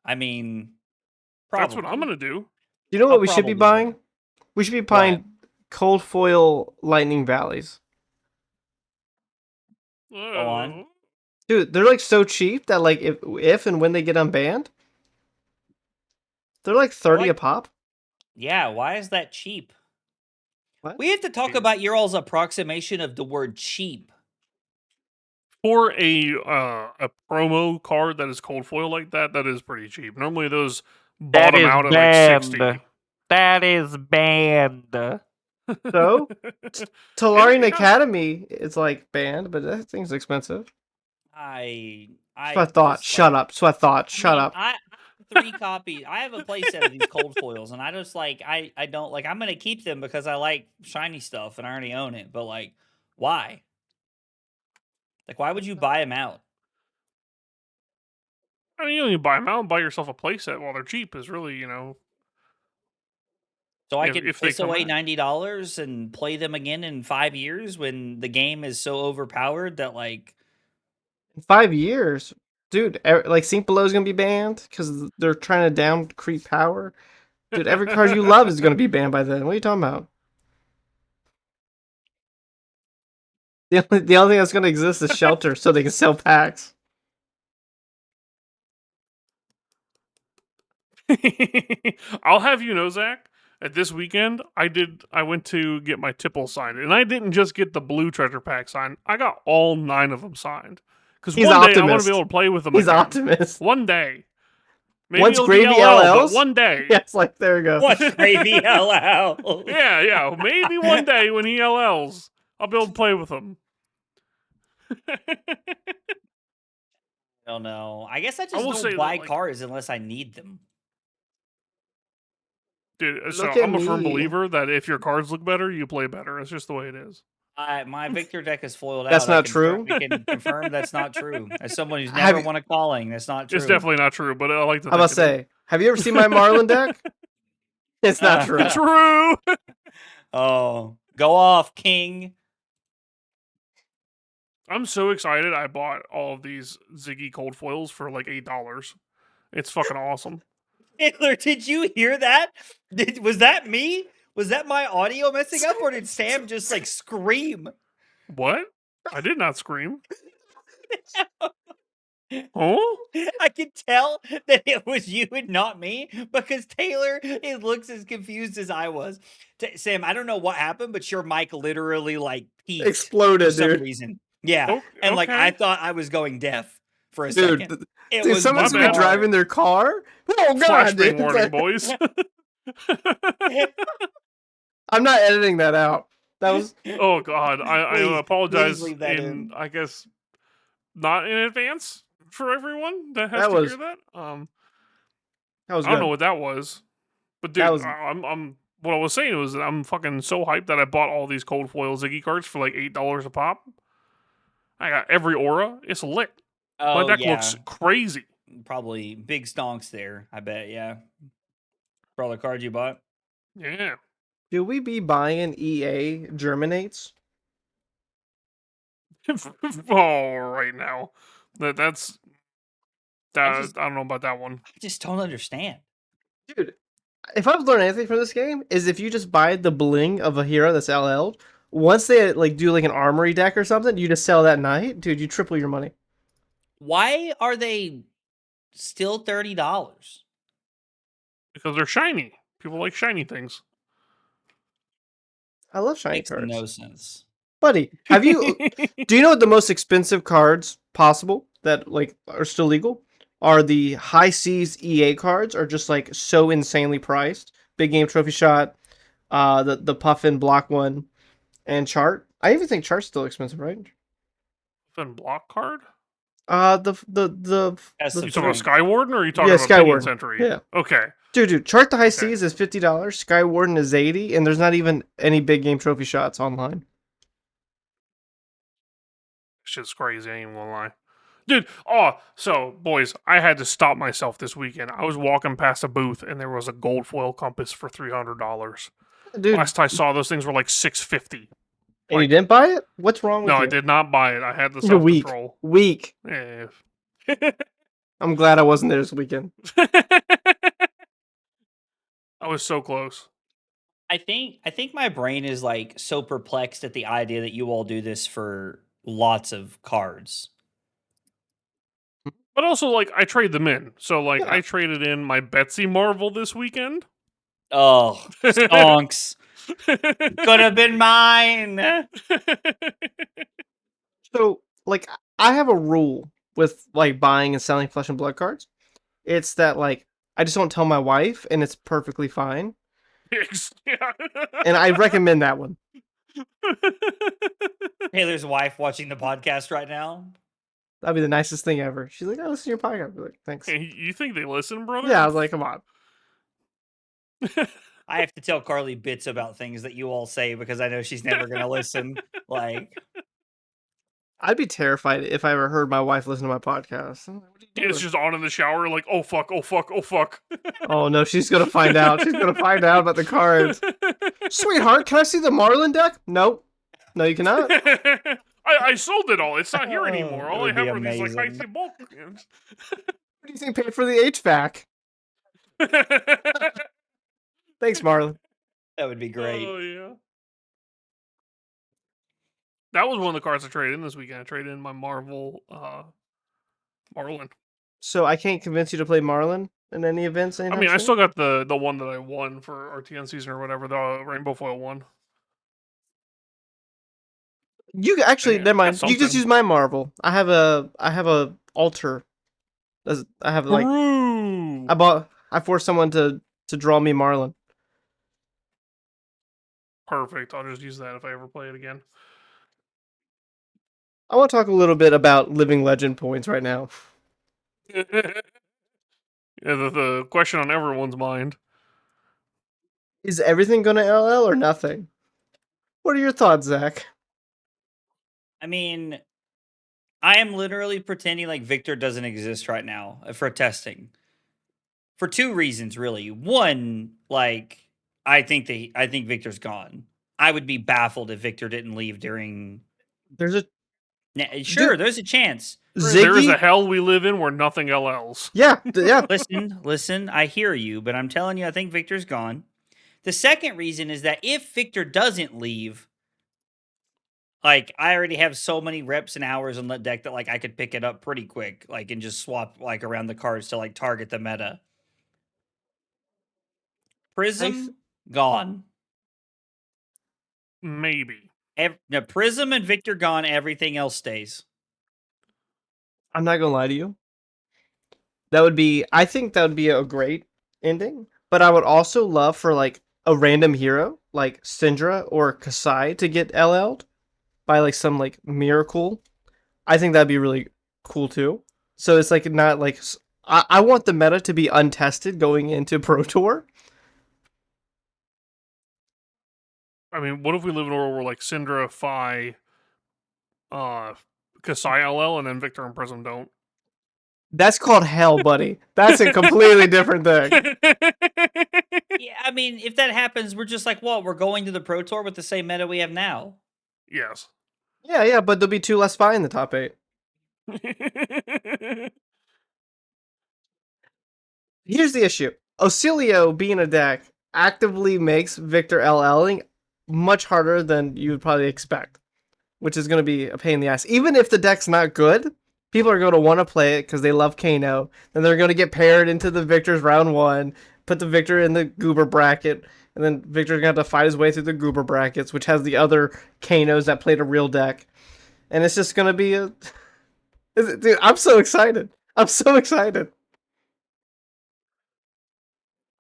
I mean, probably. That's what I'm gonna do. You know what we should be probably buying? We should be buying cold foil Lightning Valleys. Go on. Dude, they're like so cheap that like if and when they get unbanned, they're like 30 a pop. Yeah, why is that cheap? What? We have to talk about your all's approximation of the word cheap. For a promo card that is cold foil like that, that is pretty cheap. Normally those bottom out at like 60. That is banned. So, Tolarian Academy is like banned, but that thing's expensive. Sweat thought. Shut up. Sweat thought. Shut up. I have 3 copies. I have a playset of these cold foils, and I just like I don't like. I'm gonna keep them because I like shiny stuff, and I already own it. But like, why? Like, why would you buy them out? I mean, you only buy them out and buy yourself a playset while they're cheap is really, So I If- can if they piss come away out. $90 and play them again in 5 years when the game is so overpowered that like In 5 years, dude, like Sync Below is gonna be banned because they're trying to down creep power. Dude, every card you love is gonna be banned by then. What are you talking about? The only thing that's gonna exist is Shelter, so they can sell packs. I'll have you know, Zach, at this weekend, I went to get my Tipple signed, and I didn't just get the blue treasure pack signed. I got all 9 of them signed. Because He's one day I want to optimist. be able to play with them He's again. optimist. One day. Maybe Once it'll Gravy be LL, LLs? but one day. Yeah, it's like there we go. what's gravy LL? Yeah. Maybe one day when he LLs, I'll be able to play with him. I don't know. I guess I just will don't say that, buy like- cards unless I need them. Dude, so Look at I'm a firm me. believer that if your cards look better, you play better. It's just the way it is. My Victor deck is foiled out. That's not I true. can confirm that's not true. As someone who's Have never you- won a calling, that's not true. It's definitely not true, but I like to How about say? Have you ever seen my Marlin deck? It's not true. True. Oh, go off, King. I'm so excited. I bought all of these Ziggy cold foils for like $8. It's fucking awesome. Hitler, did you hear that? Was that me? Was that my audio messing up, or did Sam just like scream? What? I did not scream. Oh, I could tell that it was you and not me because Taylor, it looks as confused as I was. Sam, I don't know what happened, but your mic literally like peaked for Exploded, some dude. reason. Yeah, and like I okay. thought I was going deaf for a Dude, second. It dude, was someone's my gonna be bad. driving their car. Oh god, Flashbang dude. warning, boys. I'm not editing that out. That was Oh God, I Please apologize leave that in. I guess not in advance for everyone that has That to was- hear that. that was I don't know good. what that was, but dude, That was- I'm what I was saying was that I'm fucking so hyped that I bought all these cold foil Ziggy cards for like $8 a pop. I got every aura. It's lit. My Oh deck yeah, looks crazy. probably big stonks there. I bet. Yeah, for all the cards you bought. Yeah. Should we be buying EA Germinates? Oh, right now, that's that. just- I don't know about that one. I just don't understand. Dude, if I've learned anything from this game, is if you just buy the bling of a hero that's LL'd, once they like do like an armory deck or something, you just sell that night, dude, you triple your money. Why are they still $30? Because they're shiny. People like shiny things. I love shiny Makes cards. no sense. Buddy, have you do you know what the most expensive cards possible that like are still legal are? The high seas EA cards are just like so insanely priced. Big game trophy shot, the puffin block one, and chart. I even think chart's still expensive, right? Then block card? The That's the the You talking about thing. Skywarden or are you talking Yeah, about Opinion Skywarden. Century? Yeah. Okay. dude, chart the high Okay. seas is $50. Skywarden is $80, and there's not even any big game trophy shots online. Shit's crazy, I ain't even gonna lie. Dude, oh, so, boys, I had to stop myself this weekend. I was walking past a booth, and there was a gold foil compass for $300. Dude, Last I saw, those things were like $650. and you didn't buy it? What's wrong with No, you? I did not buy it. I had the You're weak. self-control. Weak. Yeah. I'm glad I wasn't there this weekend. I was so close. I think my brain is like so perplexed at the idea that you all do this for lots of cards. But also, like, I trade them in. So, like, Yeah. I traded in my Betsy Marvel this weekend. Oh, stonks. Could have been mine. So, like, I have a rule with like buying and selling flesh and blood cards. It's that like I just don't tell my wife, and it's perfectly fine. Yeah. And I recommend that one. Taylor's wife watching the podcast right now. That'd be the nicest thing ever. She's like, "I listen to your podcast." I'd be like, "Thanks." Hey, you think they listen, brother? Yeah, I was like, "Come on." I have to tell Carly bits about things that you all say because I know she's never going to listen. Like, I'd be terrified if I ever heard my wife listen to my podcast. I'm like, what are you doing? It's just on in the shower, like, oh fuck, oh fuck, oh fuck. Oh no, she's gonna find out. She's gonna find out about the cards. Sweetheart, can I see the Marlin deck? Nope. No, you cannot. I sold it all. It's not here anymore. That All I would be have are these like amazing. icy bulk. What do you think paid for the HVAC? Thanks, Marlon. that would be great. Oh yeah. That was one of the cards I traded in this weekend. I traded in my Marvel Marlin. So I can't convince you to play Marlin in any events. I anytime mean, I soon? still got the one that I won for our TN season or whatever, the Rainbow Foil one. You actually Yeah, never mind. got You just something. use my Marvel. I have a altar. I have like True. I forced someone to draw me Marlin. Perfect. I'll just use that if I ever play it again. I want to talk a little bit about living legend points right now. Yeah, the question on everyone's mind. Is everything going to LL or nothing? What are your thoughts, Zach? I mean, I am literally pretending like Victor doesn't exist right now for testing. For two reasons, really. One, like, I think Victor's gone. I would be baffled if Victor didn't leave during. There's a Sure, there's a chance. There is Ziggy. a hell we live in where nothing LLs. Yeah. Listen, I hear you, but I'm telling you, I think Victor's gone. The second reason is that if Victor doesn't leave, Like, I already have so many reps and hours on that deck that like I could pick it up pretty quick, like and just swap like around the cards to like target the meta. Prism gone. Maybe. No, Prism and Victor gone. Everything else stays. I'm not gonna lie to you. I think that would be a great ending. But I would also love for like a random hero like Syndra or Kasai to get LL'd by like some like miracle. I think that'd be really cool too. So it's like not like I want the meta to be untested going into Pro Tour. I mean, what if we live in a world where like Syndra, Phi, Kasai LL, and then Victor and Prism don't? That's called hell, buddy. That's a completely different thing. Yeah, I mean, if that happens, we're just like, what? We're going to the Pro Tour with the same meta we have now. Yes. Yeah, but there'll be 2 less Phi in the top 8. Here's the issue. Oscilio being a deck actively makes Victor LLing much harder than you would probably expect, which is going to be a pain in the ass. Even if the deck's not good, people are going to want to play it because they love Keynote. Then they're going to get paired into the Victor's round 1, put the Victor in the Goober bracket, and then Victor's going to have to fight his way through the Goober brackets, which has the other Keynotes that played a real deck. And it's just going to be a... Dude, I'm so excited. I'm so excited.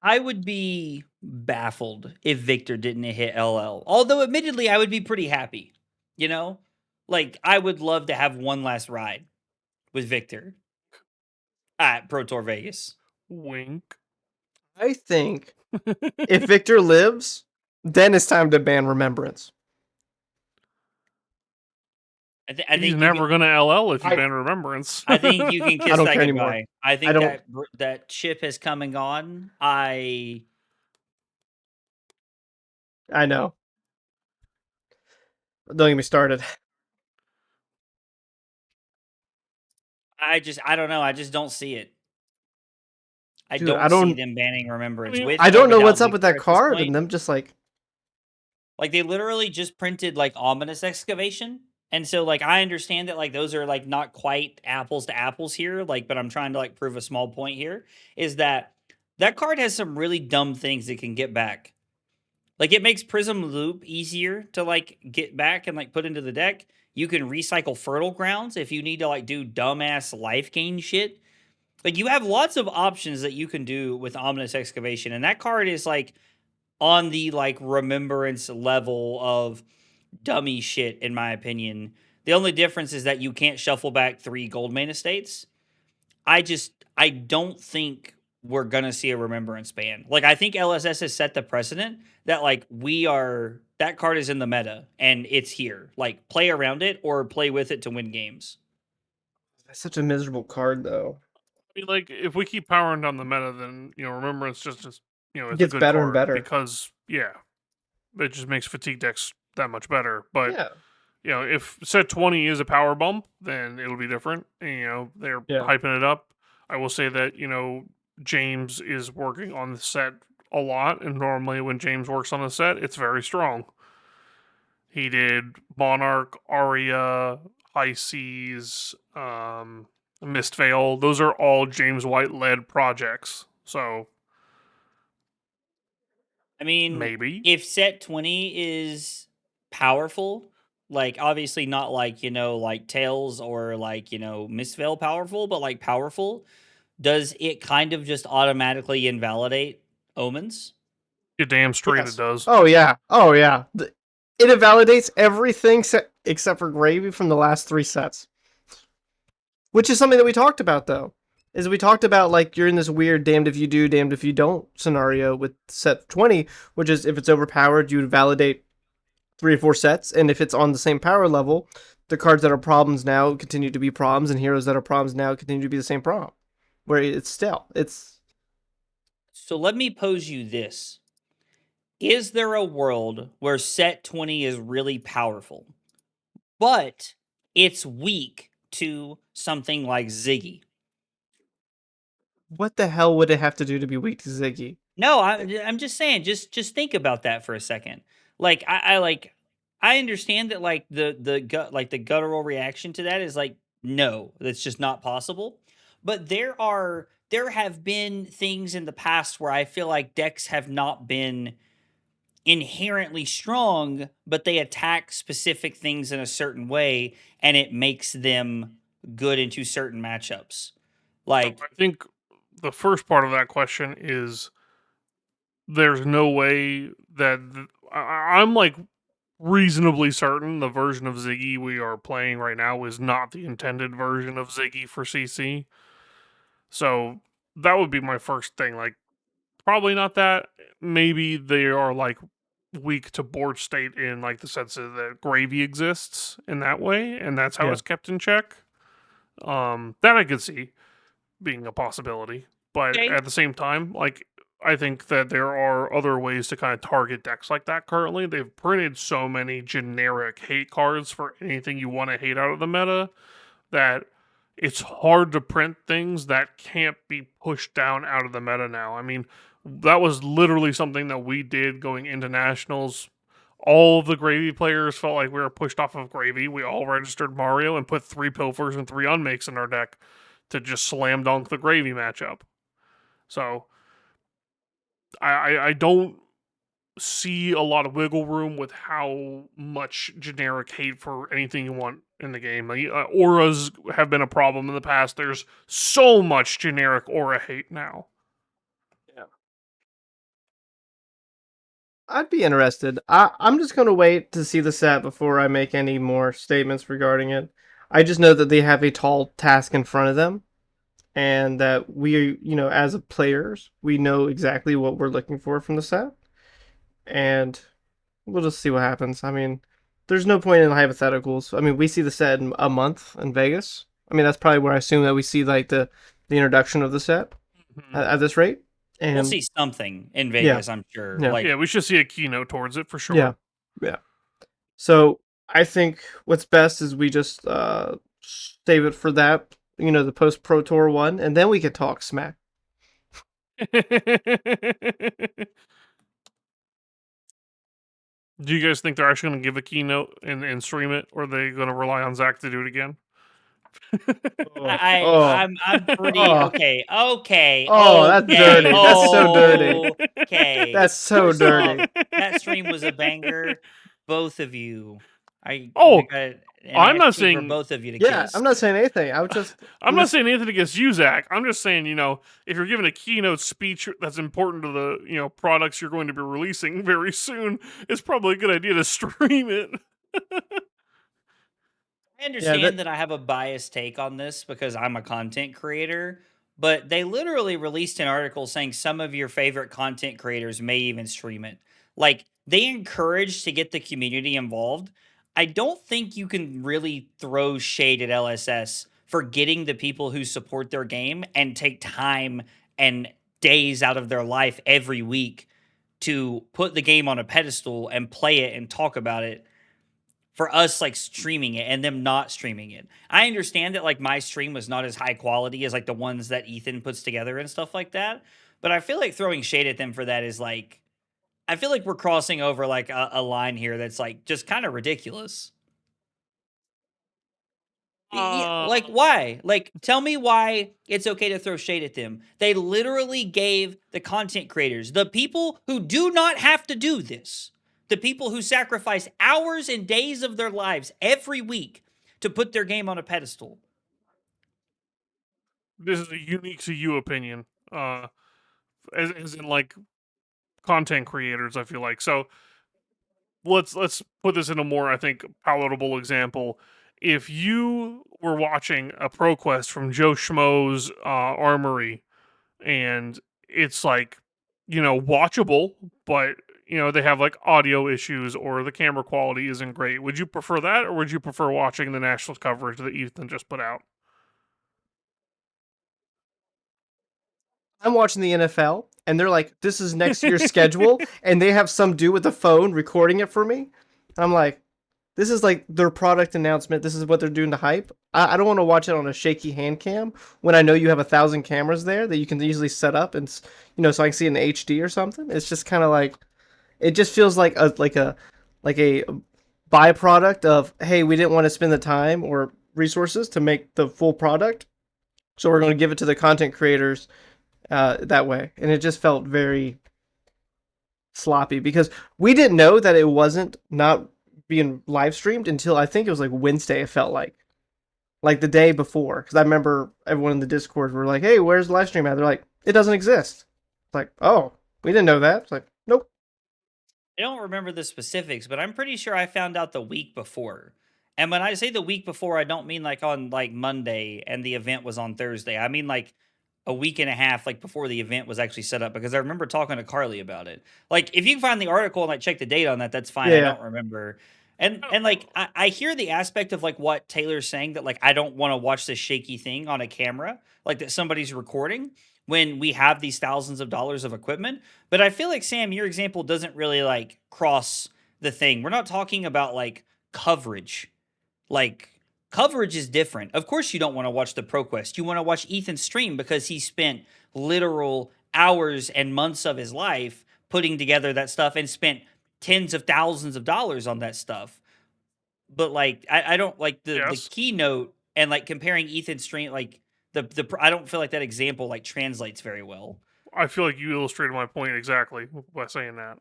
I would be baffled if Victor didn't hit LL. Although, admittedly, I would be pretty happy. You know? Like, I would love to have one last ride with Victor at Pro Tour Vegas. Wink. I think if Victor lives, then it's time to ban Remembrance. I think He's never going to LL if you ban Remembrance. I think you can kiss don't that care goodbye. anymore. I think that ship has come and gone. I know. Don't get me started. I don't know. I just don't see it. I Dude, don't see them banning Remembrance. I mean, with I or don't know without what's up with Victor that at this card point. and them just like they literally just printed like Ominous Excavation. And so like I understand that like those are like not quite apples to apples here, like, but I'm trying to like prove a small point here, is that card has some really dumb things it can get back. Like it makes Prism Loop easier to like get back and like put into the deck. You can recycle Fertile Grounds if you need to like do dumbass life gain shit. Like you have lots of options that you can do with Ominous Excavation, and that card is like on the like remembrance level of dummy shit, in my opinion. The only difference is that you can't shuffle back 3 Goldmane estates. I don't think we're gonna see a remembrance ban. Like I think LSS has set the precedent that like that card is in the meta and it's here. Like play around it or play with it to win games. that's such a miserable card though. I mean, like if we keep powering down the meta, then Remembrance just it's It gets a good better card and better. because it just makes fatigue decks that much better. But if set 20 is a power bump, then it'll be different. And, they're hyping it up. I will say that James is working on the set a lot, and normally when James works on the set, it's very strong. He did Monarch, Aria, High Seas, Mistveil. Those are all James White led projects. So I mean, maybe if set 20 is powerful, like obviously not like, like Tails or like, Mistveil powerful, but like powerful, does it kind of just automatically invalidate Omens? you're damn straight it does. Oh yeah. It invalidates everything except for Gravy from the last 3 sets. Which is something that we talked about though. Is we talked about like you're in this weird damned if you do, damned if you don't scenario with set 20, which is if it's overpowered, you would validate 3 or 4 sets, and if it's on the same power level, the cards that are problems now continue to be problems, and heroes that are problems now continue to be the same problem. Where it's still. So let me pose you this. Is there a world where set 20 is really powerful, but it's weak to something like Ziggy? What the hell would it have to do to be weak to Ziggy? No, I'm just saying, just think about that for a second. Like I understand that like the guttural reaction to that is like no, that's just not possible. But there have been things in the past where I feel like decks have not been inherently strong, but they attack specific things in a certain way and it makes them good into certain matchups. Like I think the first part of that question is there's no way that I'm like reasonably certain the version of Ziggy we are playing right now is not the intended version of Ziggy for CC. So that would be my first thing. Like, probably not that. Maybe they are like weak to board state in like the sense that gravy exists in that way, and that's how Yeah. it's kept in check. That I could see being a possibility, but okay, at the same time, like I think that there are other ways to kind of target decks like that currently. They've printed so many generic hate cards for anything you want to hate out of the meta that it's hard to print things that can't be pushed down out of the meta now. I mean, that was literally something that we did going into nationals. All of the gravy players felt like we were pushed off of gravy. We all registered Mario and put 3 pilfers and 3 unmakes in our deck to just slam dunk the gravy matchup. So I don't see a lot of wiggle room with how much generic hate for anything you want in the game. Like, auras have been a problem in the past. There's so much generic aura hate now. I'd be interested. I'm just going to wait to see the set before I make any more statements regarding it. I just know that they have a tall task in front of them, and that we, as players, we know exactly what we're looking for from the set, and we'll just see what happens. I mean, there's no point in hypotheticals. I mean, we see the set in a month in Vegas. I mean, that's probably where I assume that we see like the introduction of the set at this rate. And we'll see something in Vegas, I'm sure. Yeah. Like Yeah, we should see a keynote towards it for sure. Yeah. So I think what's best is we just save it for that, the post Pro Tour one, and then we can talk smack. Do you guys think they're actually going to give a keynote and stream it, or are they going to rely on Zach to do it again? I'm pretty okay. Oh, that's dirty. That's so dirty. Okay, That's so First off, dirty. that stream was a banger. Both of you, Oh, I'm I'm not for saying- both of you to Yeah, kiss. I'm not saying anything. I'm not saying anything against you, Zach. I'm just saying, if you're giving a keynote speech that's important to the, products you're going to be releasing very soon, it's probably a good idea to stream it. I understand that I have a biased take on this because I'm a content creator, but they literally released an article saying some of your favorite content creators may even stream it. Like, they encourage to get the community involved. I don't think you can really throw shade at LSS for getting the people who support their game and take time and days out of their life every week to put the game on a pedestal and play it and talk about it for us like streaming it and them not streaming it. I understand that like my stream was not as high quality as like the ones that Ethan puts together and stuff like that, but I feel like throwing shade at them for that is like, I feel like we're crossing over like a line here that's like just kind of ridiculous. Like why? Like tell me why it's okay to throw shade at them. They literally gave the content creators, the people who do not have to do this, the people who sacrifice hours and days of their lives every week to put their game on a pedestal. This is a unique to you opinion, as in like content creators. I feel like so. Let's put this in a more, I think, palatable example. If you were watching a ProQuest from Joe Schmo's Armory, and it's like, watchable, but they have like audio issues or the camera quality isn't great. Would you prefer that, or would you prefer watching the national coverage that Ethan just put out? I'm watching the NFL, and they're like, "This is next year's schedule," and they have some dude with a phone recording it for me. I'm like, "This is like their product announcement. This is what they're doing to hype." I don't want to watch it on a shaky hand cam when I know you have 1,000 cameras there that you can easily set up and so I can see it in HD or something. It's just kind of like, it just feels like a byproduct of, hey, we didn't want to spend the time or resources to make the full product, so we're going to give it to the content creators that way. And it just felt very sloppy because we didn't know that it wasn't not being live streamed until I think it was like Wednesday. It felt like the day before, because I remember everyone in the Discord were like, "Hey, where's the live stream at?" They're like, "It doesn't exist." It's like, "Oh, we didn't know that." It's like, "Nope." I don't remember the specifics, but I'm pretty sure I found out the week before. And when I say the week before, I don't mean like on like Monday and the event was on Thursday. I mean like a week and a half like before the event was actually set up, because I remember talking to Carly about it. Like if you can find the article and like check the date on that, that's fine. I Yeah. don't remember. And like I hear the aspect of like what Taylor's saying, that like I don't want to watch this shaky thing on a camera, like that somebody's recording when we have these thousands of dollars of equipment. But I feel like, Sam, your example doesn't really like cross the thing. We're not talking about like coverage. Like coverage is different. Of course you don't want to watch the ProQuest. You want to watch Ethan stream because he spent literal hours and months of his life putting together that stuff and spent tens of thousands of dollars on that stuff. But like I don't like the Yes. Keynote and like comparing Ethan stream, like I don't feel like that example like translates very well. I feel like you illustrated my point exactly by saying that.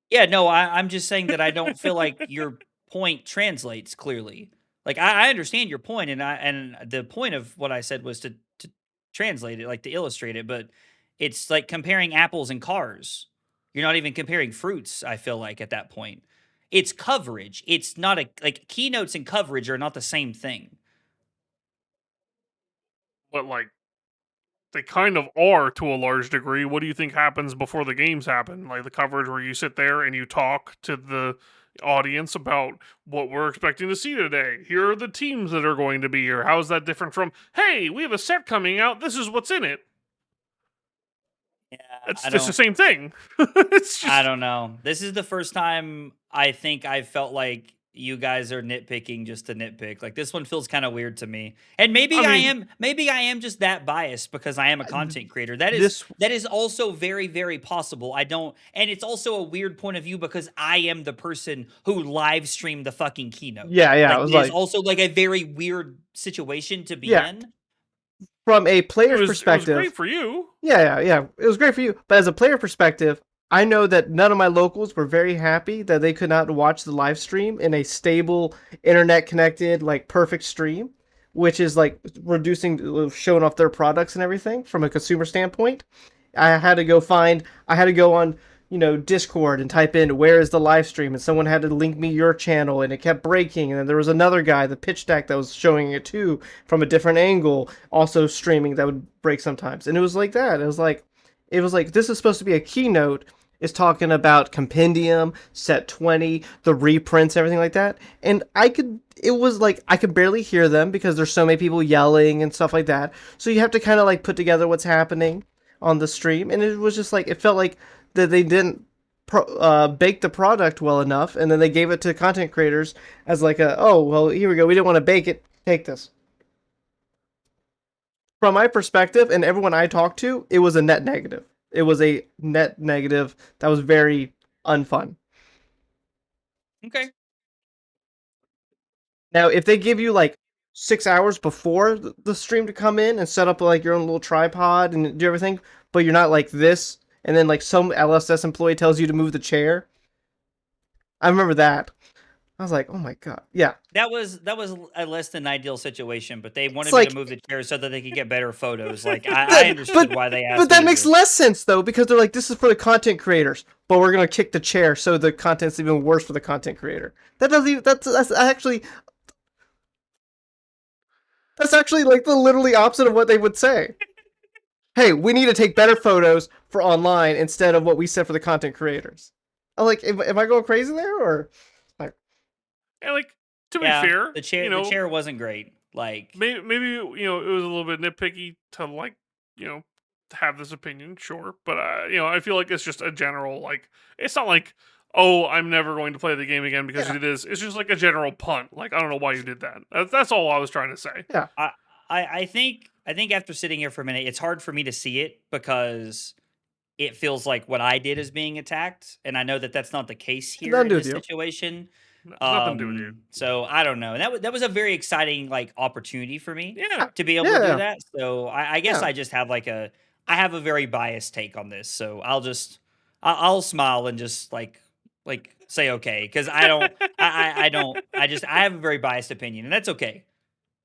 Yeah, no, I'm just saying that I don't feel like your point translates clearly. Like I understand your point, and the point of what I said was to translate it, like to illustrate it, but it's like comparing apples and cars. You're not even comparing fruits, I feel like at that point. It's coverage. It's not like keynotes and coverage are not the same thing. But like, they kind of are to a large degree. What do you think happens before the games happen? Like the coverage where you sit there and you talk to the audience about what we're expecting to see today. Here are the teams that are going to be here. How is that different from, hey, we have a set coming out, this is what's in it? Yeah, It's the same thing. It's just, I don't know. This is the first time I think I felt like you guys are nitpicking just to nitpick. Like this one feels kind of weird to me. And maybe I I mean- am maybe I am just that biased because I am a content creator. That is This that is also very, very possible. I don't, and it's also a weird point of view because I am the person who live streamed the fucking keynote. yeah, Like, it was it is like also like a very weird situation to be Yeah. in. from a it player's was perspective. great for you. Yeah. It was great for you. But as a player perspective, I know that none of my locals were very happy that they could not watch the live stream in a stable, internet connected, like perfect stream, which is like showing off their products and everything from a consumer standpoint. I had to go on, Discord and type in where is the live stream, and someone had to link me your channel, and it kept breaking. And then there was another guy, the pitch deck, that was showing it too from a different angle, also streaming, that would break sometimes. And it was like that. It was like this is supposed to be a keynote. Is talking about Compendium, Set 20, the reprints, everything like that. And it was like I could barely hear them because there's so many people yelling and stuff like that. So you have to kind of like put together what's happening on the stream. And it was just like, it felt like that they didn't bake the product well enough. And then they gave it to content creators as like oh, well, here we go. We didn't want to bake it. Take this. From my perspective and everyone I talked to, it was a net negative. It was a net negative that was very unfun. Okay. Now, if they give you like 6 hours before the stream to come in and set up like your own little tripod and do everything, but you're not like this, and then like some LSS employee tells you to move the chair. I remember that. I was like, oh my god, yeah. That was a less than ideal situation, but they wanted like- me to move the chair so that they could get better photos. Like I understood why they asked. But me that to makes do it. less sense though, because they're like, this is for the content creators, but we're gonna kick the chair so the content's even worse for the content creator. That's actually like the literally opposite of what they would say. Hey, we need to take better photos for online instead of what we said for the content creators. I'm like, am I going crazy there, or And like, to be Yeah, fair, the chair wasn't great. Like maybe it was a little bit nitpicky to like have this opinion, sure, but I feel like it's just a general, like, it's not like, oh, I'm never going to play the game again because Yeah. it is. It's just like a general punt. Like, I don't know why you did that. That's all I was trying to say. yeah, I think after sitting here for a minute, it's hard for me to see it because it feels like what I did is being attacked, and I know that that's not the case here Nothing in to do this with you. situation. Nothing to do with you. So I don't know. And that was a very exciting like opportunity for me Yeah. to be able to do Yeah. that. So I guess Yeah. I just have like I have a very biased take on this. So I'll smile and just like say okay, because I don't I don't I have a very biased opinion, and that's okay.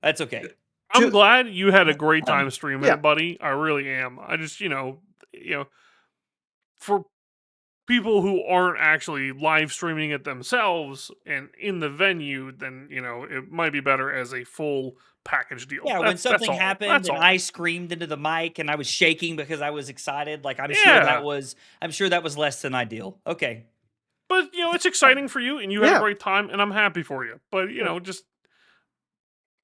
That's okay. I'm glad you had a great time streaming Yeah. it, buddy. I really am. I just, for people who aren't actually live streaming it themselves and in the venue, then it might be better as a full package deal. Yeah, when That's something all. happened That's and all. I screamed into the mic and I was shaking because I was excited, like I'm sure Yeah. that was less than ideal. Okay. But it's exciting for you, and you had Yeah. a great time, and I'm happy for you. But just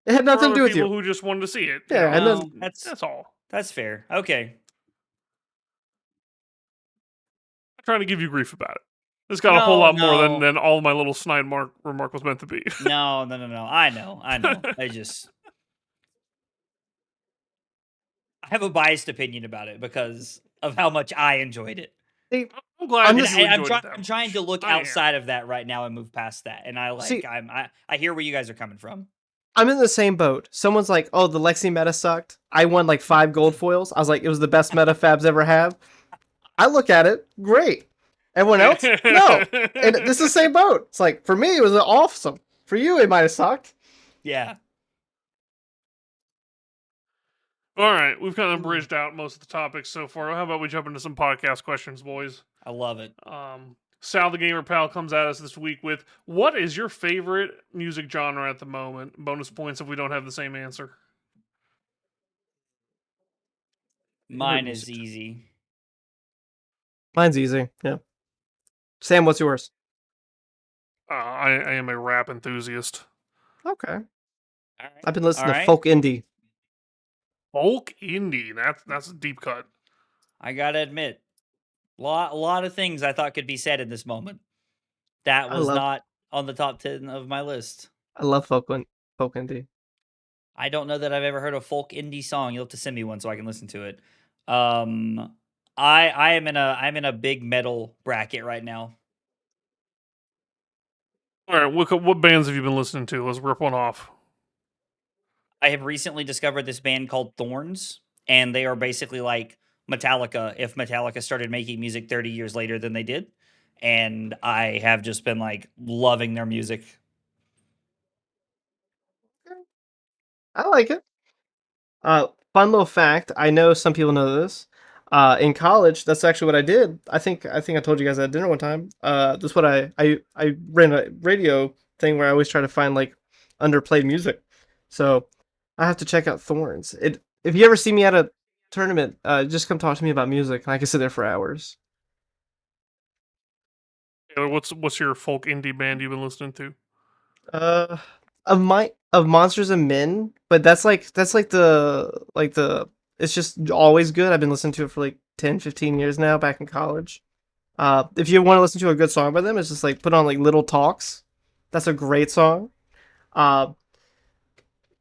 It had for nothing to other do with people you. who just wanted to see it, Yeah, and No, that's all. that's fair. Okay. I'm trying to give you grief about it. This got a whole lot more No. than all my little snide remark was meant to be. No. I know. I have a biased opinion about it because of how much I enjoyed it. See, I'm glad I'm that just- you I'm, enjoyed it that I'm trying much. to look I am. outside of that right now and move past that. And See- I hear where you guys are coming from. I'm in the same boat. Someone's like, "Oh, the Lexi meta sucked." I won like 5 gold foils. I was like, "It was the best meta Fabs ever have." I look at it, great. Everyone else, no. And this is the same boat. It's like for me, it was awesome. For you, it might have sucked. Yeah. All right, we've kind of bridged out most of the topics so far. How about we jump into some podcast questions, boys? I love it. Sal the Gamer Pal comes at us this week with, what is your favorite music genre at the moment? Bonus points if we don't have the same answer. Mine is easy. Mine's easy. Yeah. Sam, what's yours? I am a rap enthusiast. Okay. All right. I've been listening All to right. folk indie. Folk indie. That's a deep cut. I gotta admit, a lot of things I thought could be said in this moment. That was not on the top 10 of my list. I love folk indie. I don't know that I've ever heard a folk indie song. You'll have to send me one so I can listen to it. I'm in a big metal bracket right now. All right, what bands have you been listening to? Let's rip one off. I have recently discovered this band called Thorns, and they are basically like Metallica if Metallica started making music 30 years later than they did. And I have just been like loving their music. I like it. Fun little fact. I know some people know this. In college, that's actually what I did. I think I told you guys at dinner one time. That's what I ran a radio thing where I always try to find like underplayed music. So I have to check out Thorns. If you ever see me at a tournament, just come talk to me about music, and I can sit there for hours. Taylor, what's your folk indie band you've been listening to? Of Monsters and Men, but that's like the it's just always good. I've been listening to it for like 10, 15 years now, back in college. If you want to listen to a good song by them, it's just like put on like Little Talks. That's a great song.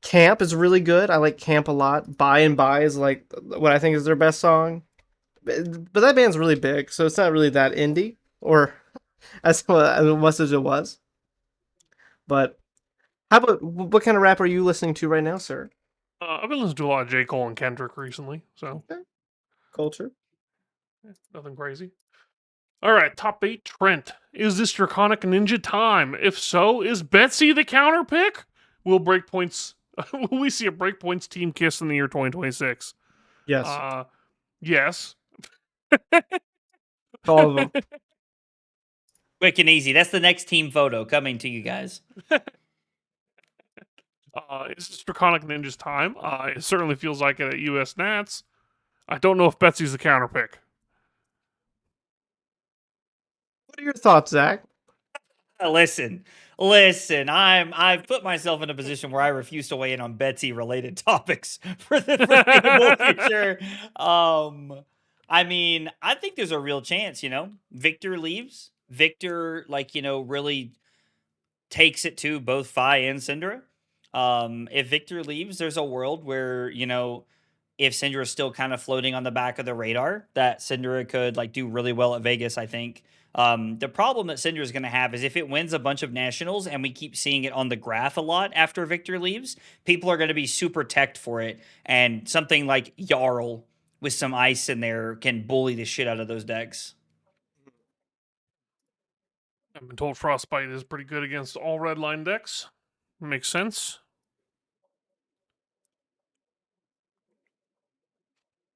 Camp is really good. I like Camp a lot. By and By is like what I think is their best song. But that band's really big, so it's not really that indie or as much as it was. But how about what kind of rap are you listening to right now, sir? I've been listening to a lot of J. Cole and Kendrick recently, so Culture. nothing crazy. All right, top 8 Trent. Is this Draconic Ninja time? If so, is Betsy the counter pick? Will Breakpoints will we see a Breakpoints team kiss in the year 2026? Yes. Yes. All of them. Quick and easy. That's the next team photo coming to you guys. Is this Draconic Ninja's time? It certainly feels like it at US Nats. I don't know if Betsy's the counter pick. What are your thoughts, Zach? Listen. I've put myself in a position where I refuse to weigh in on Betsy related topics for the foreseeable future. I mean, I think there's a real chance, Victor leaves. Victor, really takes it to both Fi and Syndra. If Victor leaves, there's a world where, if Syndra is still kind of floating on the back of the radar, that Syndra could like do really well at Vegas, I think. The problem that Syndra is going to have is if it wins a bunch of nationals and we keep seeing it on the graph a lot after Victor leaves, people are going to be super teched for it. And something like Jarl with some ice in there can bully the shit out of those decks. I've been told Frostbite is pretty good against all red line decks. Makes sense.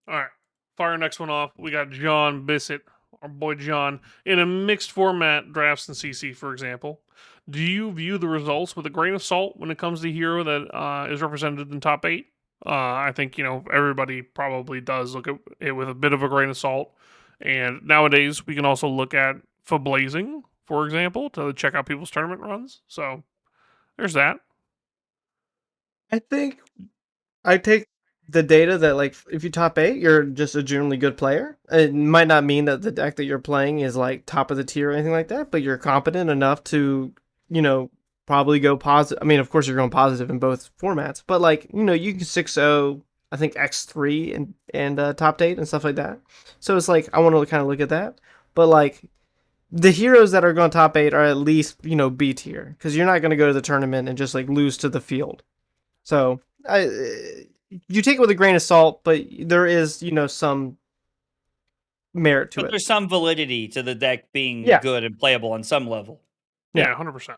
All right, fire next one off. We got John Bissett, our boy John, in a mixed format drafts and CC, for example. Do you view the results with a grain of salt when it comes to hero that is represented in top 8? I think, everybody probably does look at it with a bit of a grain of salt. And nowadays, we can also look at Fablazing, for example, to check out people's tournament runs. So there's that. I think I take the data that, like, if you top 8, you're just a generally good player. It might not mean that the deck that you're playing is like top of the tier or anything like that, but you're competent enough to, probably go positive. I mean, of course, you're going positive in both formats, but like, you can 6-0, I think X3 and top 8 and stuff like that. So it's like, I want to kind of look at that, but like, the heroes that are going top 8 are at least, B tier, because you're not going to go to the tournament and just like lose to the field. So you take it with a grain of salt, but there is, some merit to But it. there's some validity to the deck being good and playable on some level. Yeah, 100%.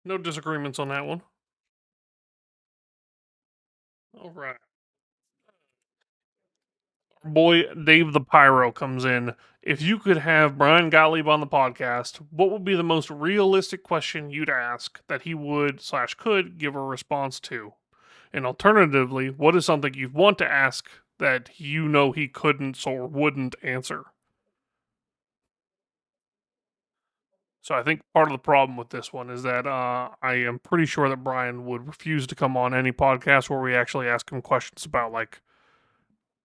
No disagreements on that one. All right. Boy, Dave the Pyro comes in. If you could have Brian Gottlieb on the podcast, what would be the most realistic question you'd ask that he would/could give a response to? And alternatively, what is something you'd want to ask that he couldn't or wouldn't answer? So I think part of the problem with this one is that I am pretty sure that Brian would refuse to come on any podcast where we actually ask him questions about like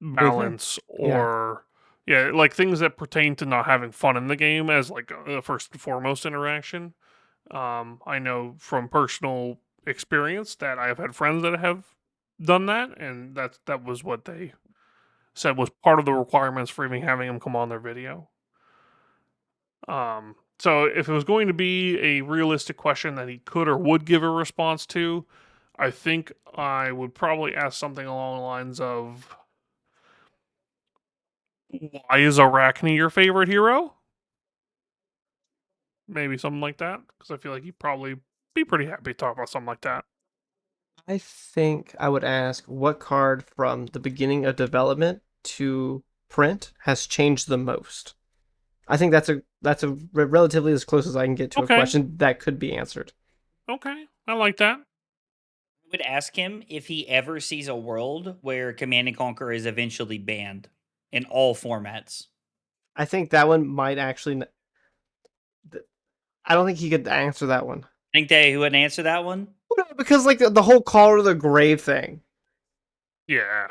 balance or like things that pertain to not having fun in the game as like the first and foremost interaction. I know from personal experience that I have had friends that have done that, and that was what they said was part of the requirements for even having him come on their video. So if it was going to be a realistic question that he could or would give a response to, I think I would probably ask something along the lines of, why is Arachne your favorite hero? Maybe something like that, because I feel like he'd probably be pretty happy to talk about something like that. I think I would ask what card from the beginning of development to print has changed the most. I think that's a relatively as close as I can get to a question that could be answered. Okay, I like that. I would ask him if he ever sees a world where Command and Conquer is eventually banned in all formats. I think that one might actually. I don't think he could answer that one. Think they wouldn't answer that one? Because like the whole Call to the Grave thing. Yeah.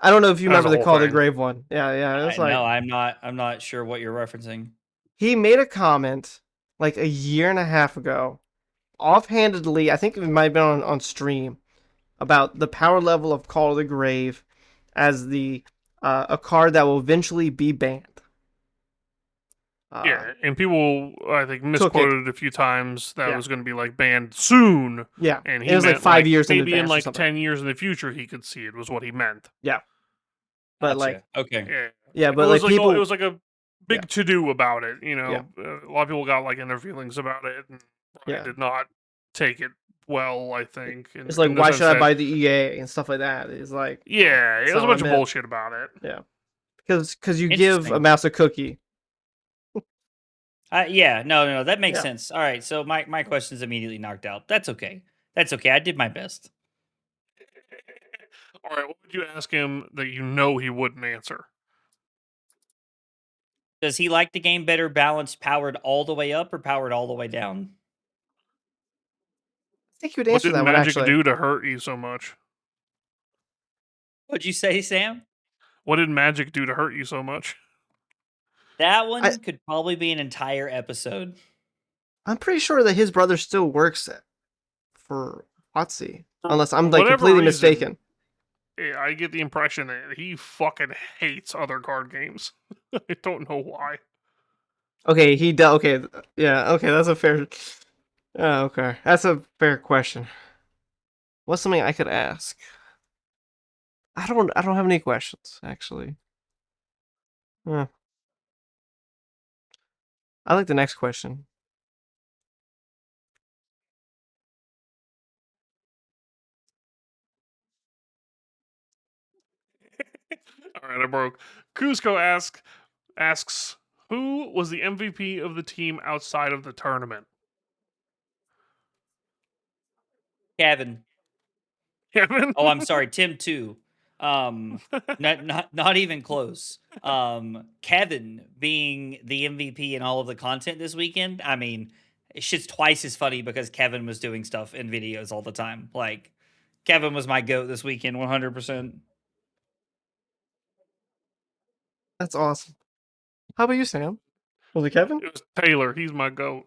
I don't know if you remember the Call to the Grave one. Yeah. It was like, no, I'm not sure what you're referencing. He made a comment like a year and a half ago, offhandedly. I think it might have been on stream, about the power level of Call to the Grave as the a card that will eventually be banned. Yeah, and people, I think, misquoted it a few times that it was going to be like banned soon. Yeah, and it was like 5 years in advance. Maybe in like 10 years in the future he could see it, was what he meant. Yeah. But Gotcha. like, okay. Yeah, but like people, it was like a big to do about it. A lot of people got like in their feelings about it, and Brian did not take it well. I think it's like, why should I buy the EA and stuff like that? It's like, it was a bunch of bullshit about it. Yeah, because you give a mouse a cookie. No, that makes sense. All right, so my question's immediately knocked out. That's okay. I did my best. All right, what would you ask him that he wouldn't answer? Does he like the game better balanced, powered all the way up, or powered all the way down? I think you would answer that one, actually. What did Magic do to hurt you so much? What'd you say, Sam? What did Magic do to hurt you so much? That one could probably be an entire episode. I'm pretty sure that his brother still works for WotC, unless I'm like completely mistaken. I get the impression that he fucking hates other card games. I don't know why. Okay, he does. Okay, yeah. Okay, that's a fair. Okay, that's a fair question. What's something I could ask? I don't have any questions actually. Huh. I like the next question. All right, I broke. Cusco asks who was the MVP of the team outside of the tournament? Kevin. Kevin. Oh, I'm sorry, Tim too. Not even close. Kevin being the MVP in all of the content this weekend. I mean, shit's twice as funny because Kevin was doing stuff in videos all the time. Like, Kevin was my goat this weekend, 100%. That's awesome. How about you, Sam? Was it Kevin? It was Taylor. He's my goat.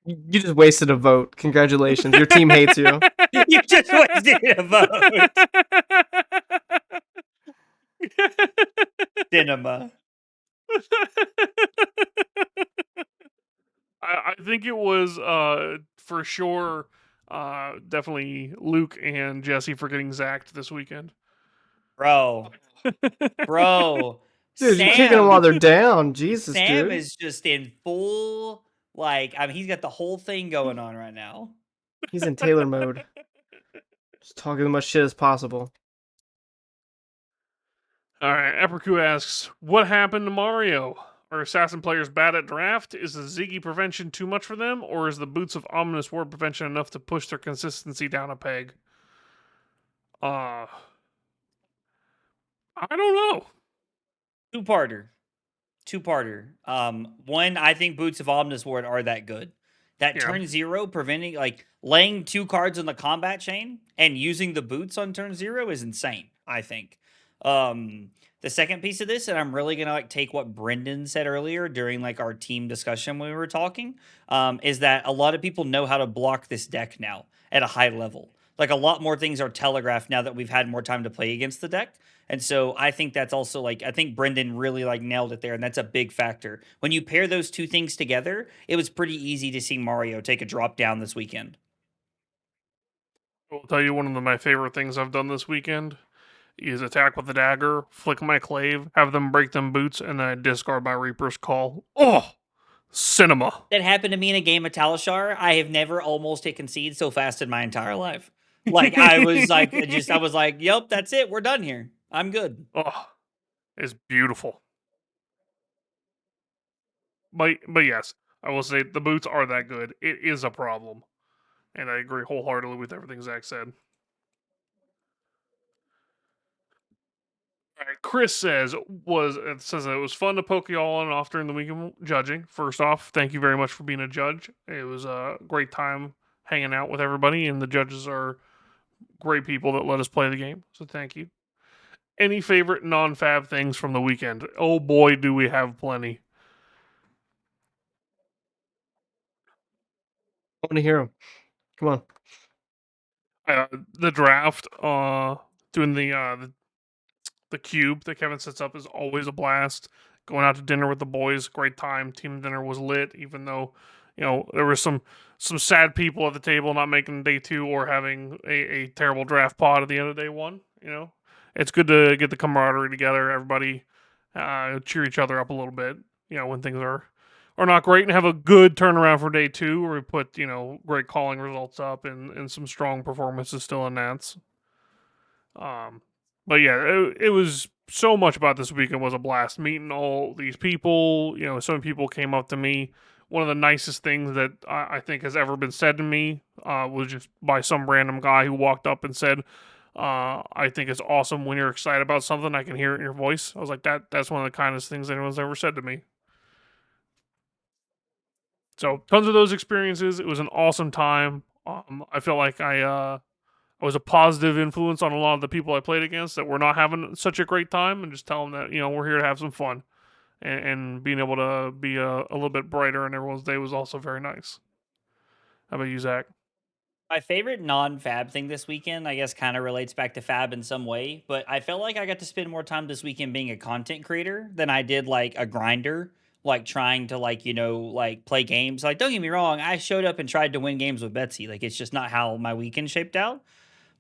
You just wasted a vote. Congratulations. Your team hates you. You just wasted a vote. Cinema. I think it was for sure definitely Luke and Jesse for getting Zacked this weekend. Bro. Dude, you're kicking them while they're down. Jesus, Sam dude. is just in full, like, I mean, he's got the whole thing going on right now. He's in Taylor mode. Just talking as much shit as possible. All right, Epicu asks, what happened to Mario? Are assassin players bad at draft? Is the Ziggy prevention too much for them? Or is the Boots of Ominous Ward prevention enough to push their consistency down a peg? I don't know. Two-parter. One, I think Boots of Omnis Ward are that good. That Yeah. turn 0 preventing, like, laying 2 cards on the combat chain and using the boots on turn 0 is insane, I think. The second piece of this, and I'm really gonna like take what Brendan said earlier during like our team discussion when we were talking, is that a lot of people know how to block this deck now at a high level. Like, a lot more things are telegraphed now that we've had more time to play against the deck. And so I think that's also like, I think Brendan really like nailed it there, and that's a big factor. When you pair those two things together, it was pretty easy to see Mario take a drop down this weekend. I'll tell you one of my favorite things I've done this weekend is attack with the dagger, flick my clave, have them break them boots, and then I discard my Reaper's Call. Oh, cinema. That happened to me in a game of Talishar. I have never almost hit concede so fast in my entire life. Like, I was like, yep, that's it. We're done here. I'm good. Oh, it's beautiful. But yes, I will say the boots are that good. It is a problem. And I agree wholeheartedly with everything Zach said. All right, Chris says it was fun to poke y'all on and off during the weekend judging. First off, thank you very much for being a judge. It was a great time hanging out with everybody, and the judges are great people that let us play the game. So thank you. Any favorite non-fab things from the weekend? Oh boy, do we have plenty. I want to hear him. Come on. The draft, doing the cube that Kevin sets up is always a blast. Going out to dinner with the boys, great time. Team dinner was lit, even though, there were some sad people at the table not making day 2 or having a terrible draft pod at the end of day 1. It's good to get the camaraderie together. Everybody cheer each other up a little bit. When things are not great, and have a good turnaround for day 2 where we put great calling results up and some strong performances still in Nats. But yeah, it was so much about this weekend was a blast. Meeting all these people, so many people came up to me. One of the nicest things that I think has ever been said to me was just by some random guy who walked up and said, I think it's awesome when you're excited about something. I can hear it in your voice. I was like, that's one of the kindest things anyone's ever said to me. So tons of those experiences. It was an awesome time. I felt like I was a positive influence on a lot of the people I played against that were not having such a great time, and just tell them that, we're here to have some fun. And being able to be a little bit brighter in everyone's day was also very nice. How about you, Zach? My favorite non-Fab thing this weekend, I guess, kind of relates back to Fab in some way, but I felt like I got to spend more time this weekend being a content creator than I did like a grinder, like trying to like, like play games. Like, don't get me wrong, I showed up and tried to win games with Betsy. Like, it's just not how my weekend shaped out.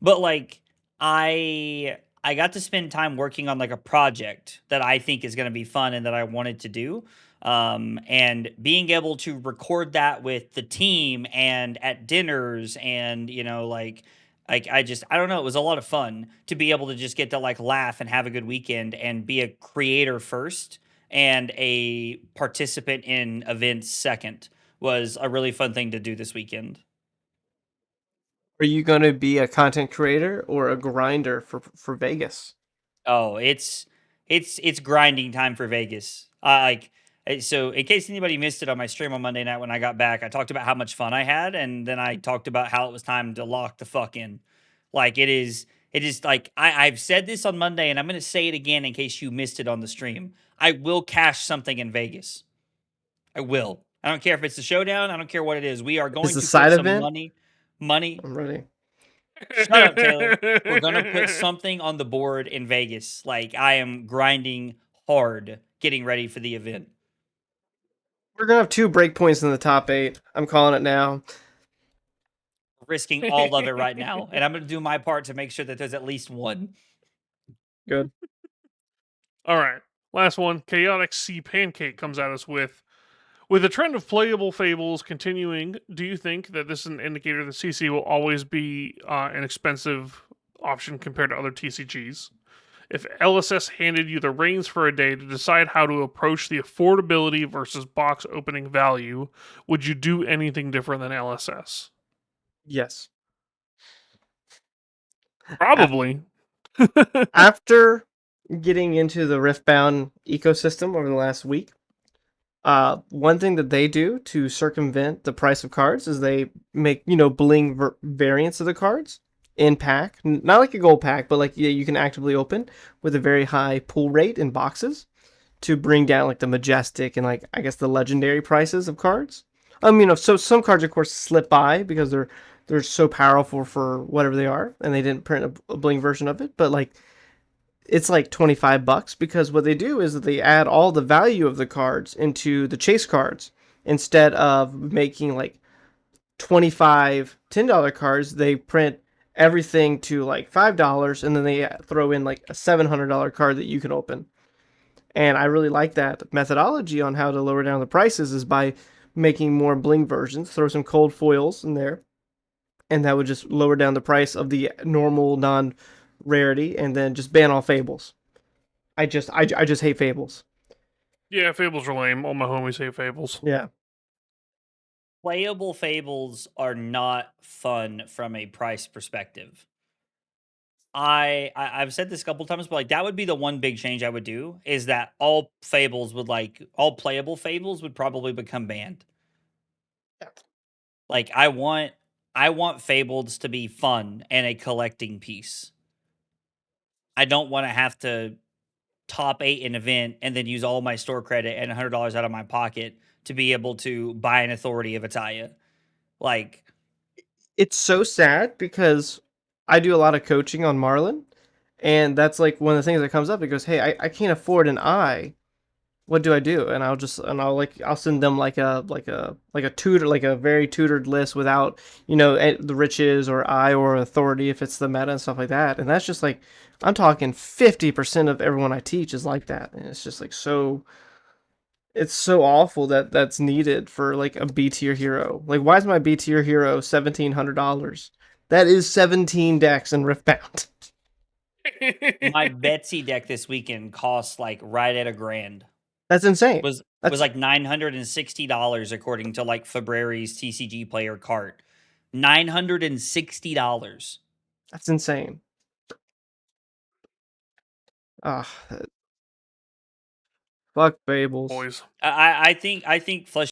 But like I got to spend time working on like a project that I think is going to be fun and that I wanted to do. And being able to record that with the team and at dinners and like I don't know, it was a lot of fun to be able to just get to like laugh and have a good weekend and be a creator first and a participant in events second was a really fun thing to do this weekend. Are you going to be a content creator or a grinder for Vegas? Oh, it's grinding time for Vegas. So in case anybody missed it on my stream on Monday night when I got back, I talked about how much fun I had, and then I talked about how it was time to lock the fuck in. Like it is like I've said this on Monday, and I'm gonna say it again in case you missed it on the stream. I will cash something in Vegas. I will. I don't care if it's the showdown. I don't care what it is. We are going Is the to side put some event? money. I'm ready. Shut up, Taylor. We're gonna put something on the board in Vegas. Like I am grinding hard, getting ready for the event. We're gonna have 2 breakpoints in the top 8. I'm calling it now. Risking all of it right now, and I'm gonna do my part to make sure that there's at least one. Good. All right. Last one. Chaotic Sea Pancake comes at us with the trend of playable fables continuing, do you think that this is an indicator that CC will always be an expensive option compared to other TCGs? If LSS handed you the reins for a day to decide how to approach the affordability versus box opening value, would you do anything different than LSS? Yes. Probably. After getting into the Riftbound ecosystem over the last week, one thing that they do to circumvent the price of cards is they make bling variants of the cards in pack, not like a gold pack, but like you can actively open with a very high pull rate in boxes to bring down like the majestic and like I guess the legendary prices of cards. So some cards of course slip by because they're so powerful for whatever they are, and they didn't print a bling version of it, but like it's like $25 because what they do is that they add all the value of the cards into the chase cards instead of making like 25 $10 cards. They print everything to like $5 and then they throw in like a $700 card that you can open. And I really like that methodology on how to lower down the prices is by making more bling versions, throw some cold foils in there, and that would just lower down the price of the normal non rarity, and then just ban all fables. I just hate fables. Yeah, fables are lame. All my homies hate fables. Yeah. Playable fables are not fun from a price perspective. I've said this a couple times, but like that would be the one big change I would do is that all playable fables would probably become banned. Like I want fables to be fun and a collecting piece. I don't want to have to top 8 an event and then use all my store credit and $100 out of my pocket to be able to buy an authority of Ataya. Like It's so sad because I do a lot of coaching on Marlin, and that's like one of the things that comes up. It goes, "Hey, I can't afford an eye. What do I do?" And I'll send them like a tutor, like a very tutored list without the riches or eye or authority if it's the meta and stuff like that. And that's just like I'm talking 50% of everyone I teach is like that, and it's just like so. It's so awful that that's needed for like a B tier hero. Like, why is my B tier hero $1,700? That is 17 decks in Riftbound. my Betsy deck this weekend costs like right at $1,000. That's insane. Was like $960 according to like Fabrari's TCG player cart. $960. That's insane. Ah, fuck Fables. Boys. I think Flesh